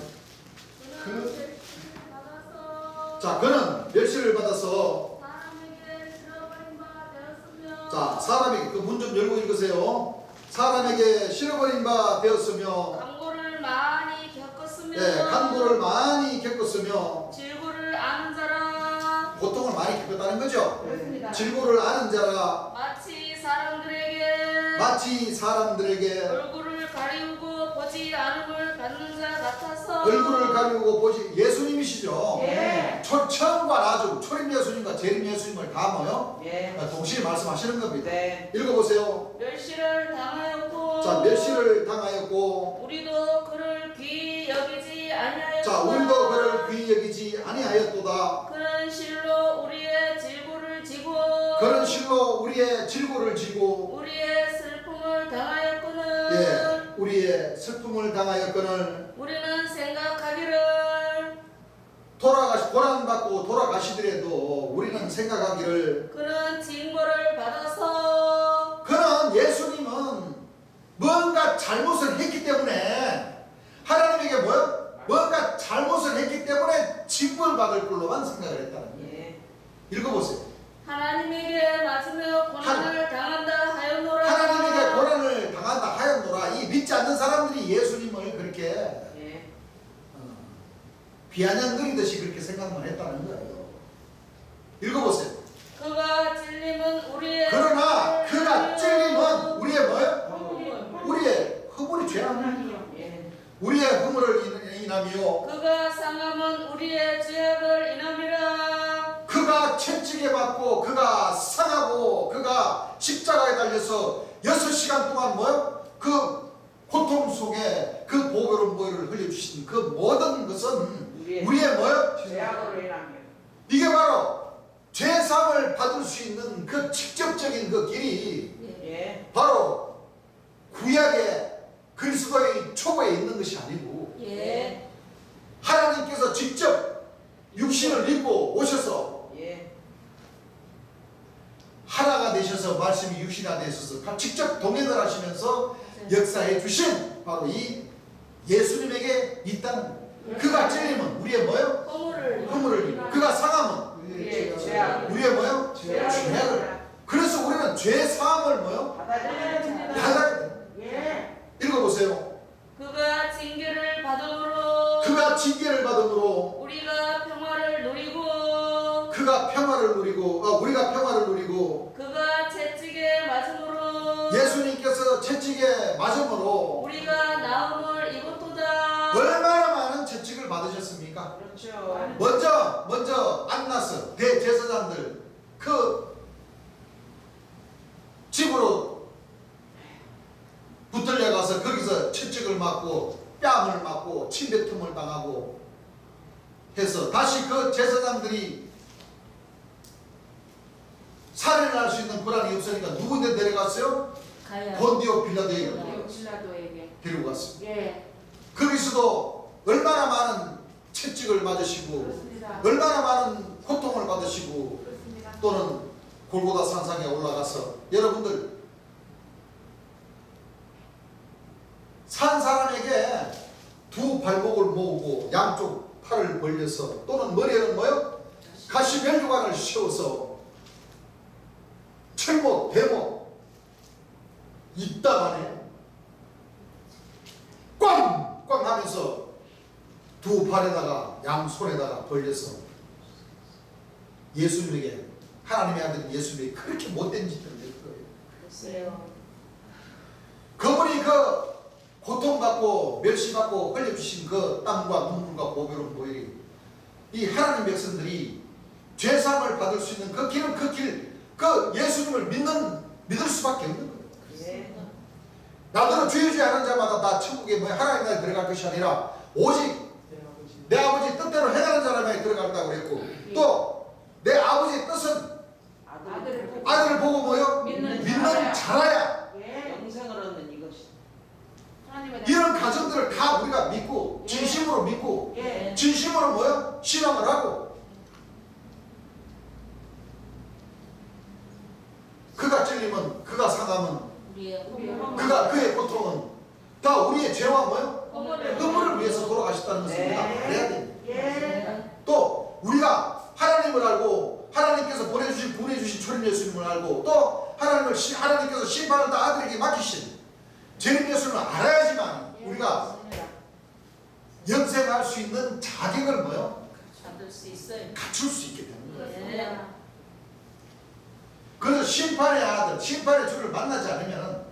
자, 그는 멸시를 받아서 사람에게 잃어버린 바 되었으며 자, 사람에게 그 문 좀 열고 읽으세요. 사람에게 실어버린 바 되었으며 강고를 많이 겪었으며 간고를 많이 겪었으며 질고를 아는 자라 고통을 많이 겪었다는 거죠. 그렇습니다. 질고를 아는 자라 마치 사람들에게 마치 사람들에게 얼굴을 가리우고 보지 않음을 받는 자 같아서 얼굴을 가리우고 보시 예수님이시죠. 예. 처음과 나중 초림 예수님과 재림 예수님을 다 뭐요? 예. 동시에 말씀하시는 겁니다. 네. 읽어보세요. 멸시를 당하였고 자, 멸시를 당하였고 우리도 그를 귀히 여기지 아니하였도다. 자, 우리도 그를 귀히 여기지 아니하였도다. 그는 실로 우리의 질고를 지고 그런 실로 우리의 질고를 지고 우리의 슬픔을 당하였거늘 우리의 슬픔을 당하였거늘 우리는 생각하기를 고난받고 돌아가시더라도 우리는 생각하기를 그는 징벌을 받아서 그는 예수님은 뭔가 잘못을 했기 때문에 하나님에게 뭔가 잘못을 했기 때문에 징벌받을 걸로만 생각을 했다는 거예요. 예. 읽어보세요. 하나님에게 맞으며 고난을 당한다 하였노라. 하나님에게 고난을 당한다 하였노라. 이 믿지 않는 사람들이 예수님을 그렇게 예. 비아냥거리듯이 그렇게 생각만 했다는 거예요. 읽어보세요. 그가 찔림은 우리의 그러나 그가 찔림은 우리의 허물이요. 우리의 허물이 죄 아니에요. 하나님이요. 예. 우리의 허물을 인하며 그가 상함은 우리의 죄악을 인함이라. 그가 채찍에 맞고 그가 상하고 그가 십자가에 달려서 6시간 동안 그 고통 속에 그 보배로운 보혈을 흘려주신 그 모든 것은 우리의 죄악으로 인하여. 이게 바로 죄사함을 받을 수 있는 그 직접적인 그 길이 예. 바로 구약의 그리스도의 초보에 있는 것이 아니고 예. 하나님께서 직접 육신을 입고 오셔서 예. 하나가 되셔서 말씀이 육신화 되셔서 직접 동행을 하시면서 역사해 주신 바로 이 예수님에게 있다는 거예요. 그가 찔림은 우리의 허물을 입고 그가 상함은 우리의 죄악을. 우리의 죄악을. 죄악을. 그래서 우리는 죄 사함을 받아야 됩니다. 받아야 돼요. 예. 읽어보세요. 그가 징계를 받음으로 그가 징계를 받음으로 우리가 평화를 누리고 우리가 평화를 누리고 그가 채찍에 맞음으로 예수님께서 채찍에 맞음으로 우리가 나음을 입었도다. 얼마나 많은 채찍을 받으셨습니까? 그렇죠. 먼저 안나스 대제사장들 그 집으로 붙들려 가서 거기서 채찍을 맞고 뺨을 맞고 침뱉음을 당하고 해서 다시 그 제사장들이 살인을 할 수 있는 권한이 없으니까 누군데 데려갔어요? 가야. 본디오 빌라도에게 빌라도에게. 데리고 갔습니다. 예. 거기서도 얼마나 많은 채찍을 맞으시고 그렇습니다. 얼마나 많은 고통을 받으시고 그렇습니다. 또는 골고다 산상에 올라가서 여러분들 산 사람에게 두 발목을 모으고 양쪽 팔을 벌려서 또는 머리에는 가시 멜주관을 씌워서 철목, 대목 입다만에 꽝! 꽝 하면서 두 발에다가 양손에다가 벌려서 예수님에게 하나님의 아들 예수님이 그렇게 못된 짓들을 할 거예요. 글쎄요. 그분이 그 고통받고 멸시받고 흘려주신 그 땀과 눈물과 보배로운 보혈이 이 하나님 백성들이 죄사함을 받을 수 있는 그 길은 그 예수님을 믿을 수밖에 없는 거예요. 예. 나더러 죄지 않은 자마다 다 천국에 하나님 나라에 들어갈 것이 아니라 오직 내 아버지 뜻대로 행하는 사람에게 들어간다고 그랬고 또 내 아버지의 뜻은 아들을 보고 믿는 자라야 예. 영생을 얻는 이것이. 이런 가정들을 다 우리가 믿고 진심으로 믿고 예. 진심으로 뭐요? 신앙을 하고 그가 찔리면 그가 상함은 우리의 그의 고통은 다 우리의 죄와 뭐요? 허물을 허물을 위해서 돌아가셨다는 것을 네. 우리가 알아야 됩니다. 예. 또 우리가 하나님을 알고 하나님께서 보내주신 초림 예수님을 알고 또 하나님께서 심판을 다 아들에게 맡기신 재림 예수님을 알아야지만 우리가 영생할 수 있는 자격을 뭐요? 받을 수 있어요. 갖출 수 있게 되는 거예요. 네. 그래서 심판의 아들, 심판의 주를 만나지 않으면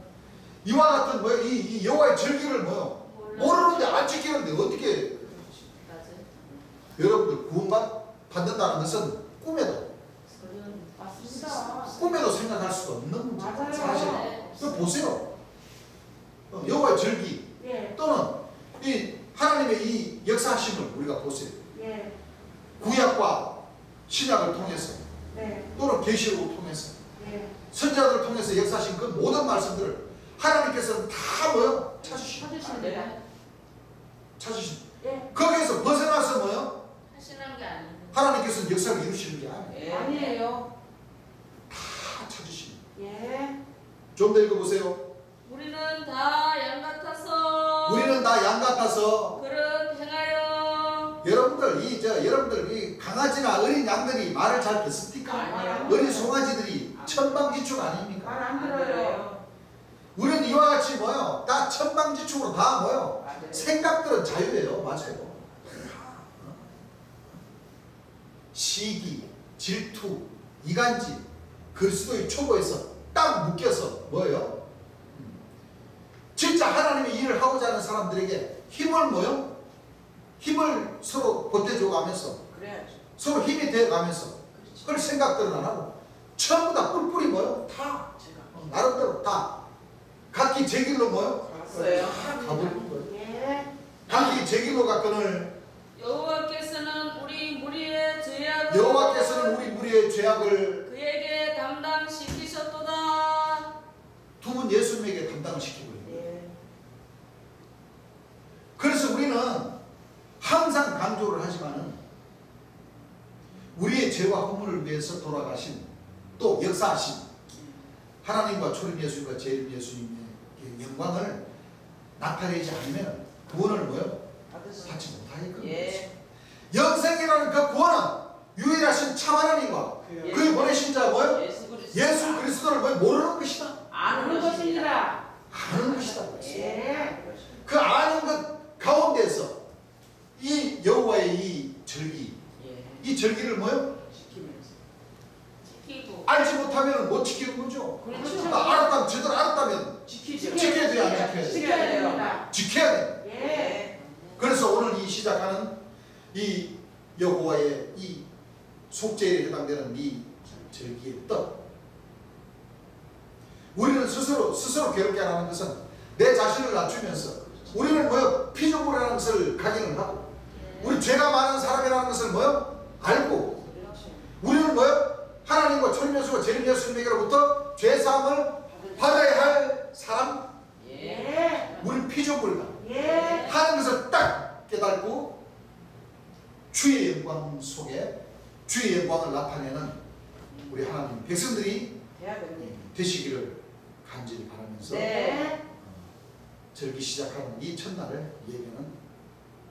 이와 같은 뭐요? 이 여호와의 절기를 뭐요? 모르는데 안 지키는데 어떻게 맞아요. 여러분들 구원받는다는 것은 맞습니다. 꿈에도 생각할 수가 없는 문제. 맞아요. 사실. 네. 그 보세요. 여호와의 절기 예. 또는 이 하나님의 이 역사하심을 우리가 보세요. 예. 구약과 신약을 통해서 네. 또는 계시록을 통해서 예. 선지자들을 통해서 역사하신 그 모든 말씀들을 하나님께서는 다 뭐요? 찾으십니다. 찾으신. 예. 거기에서 벗어나서 뭐요? 하시는 게 아니에요. 하나님께서는 역사를 이루시는 게 아니에요. 아니에요. 다 찾으시는. 예. 좀 더 읽어보세요. 우리는 다 양 같아서 우리는 다 양 같아서 그릇 행하여 여러분들 이 강아지나 어린 양들이 말을 잘 듣습니까? 아니요. 어린 송아지들이 천방지축 아닙니까? 말 안 들어요. 우리는 이와 같이 뭐요? 다 천방지축으로 다 뭐요? 생각들은 자유예요. 맞아요. 시기, 질투, 이간질, 그리스도의 초보에서 딱 묶여서 뭐예요? 진짜 하나님의 일을 하고자 하는 사람들에게 힘을 뭐요? 힘을 서로 보태줘가면서 그래야죠. 서로 힘이 되어가면서 그걸 생각들은 안 하고 전부 다 뿔뿔이 뭐요? 다 나름대로 다 각기 제 길로 뭐요? 갔어요. 가버리는 거예요. 예. 각기 제 길로 갔거늘 여호와께서는 우리 무리의 죄악을 여호와께서는 우리 무리의 죄악을 그에게 담당시키셨도다. 두 분 예수님에게 담당을 시키고 있는 거예요. 예. 그래서 우리는 항상 강조를 하지만은 우리의 죄와 허물을 위해서 돌아가신 또 역사하신 하나님과 초림 예수님과 재림 예수님의 영광을 나타내지 않으면 구원을 뭐요? 받지 못하겠거든요. 예. 영생이라는 그 구원은 유일하신 참 하나님과 그의 보내신 자 뭐요? 예수 그리스도를 뭐 모르는 것이다. 아는 것입니다. 아는 것이다. 예. 그 아는 것 가운데서 이 여호와의 이 절기, 이 절기를 뭐요? 지키고 알지 못하면 못 지키는 거죠. 그렇죠. 알았다면 제대로 알았다면 지키죠. 지켜야 돼요, 안 지켜야 돼요? 지켜야 됩니다. 지켜야 돼. 예. 그래서 오늘 이 시작하는 이 여호와의 이 속죄에 해당되는 이 절기의 떡. 우리는 스스로 괴롭게 하는 것은 내 자신을 낮추면서 우리는 뭐요? 피조물이라는 것을 각인을 하고 우리 죄가 많은 사람이라는 것을 뭐요? 알고 우리는 뭐요? 하나님과 초림 예수와 재림 예수님에게로부터 죄사함을 받아야 할 사람. 예. 우리 피조물이다 예. 하는 것을 딱 깨닫고 주의 영광 속에 주의 영광을 나타내는 우리 하나님 백성들이 돼야 됩니다. 되시기를 간절히 바라면서 네. 절기 시작하는 이 첫날을 예배는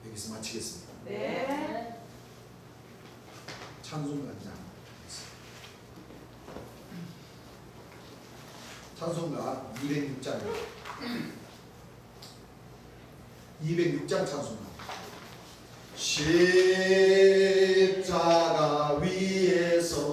여기서 마치겠습니다. 네. 찬송가입니다. 찬송가 206장 206장 찬송가. 십자가 위에서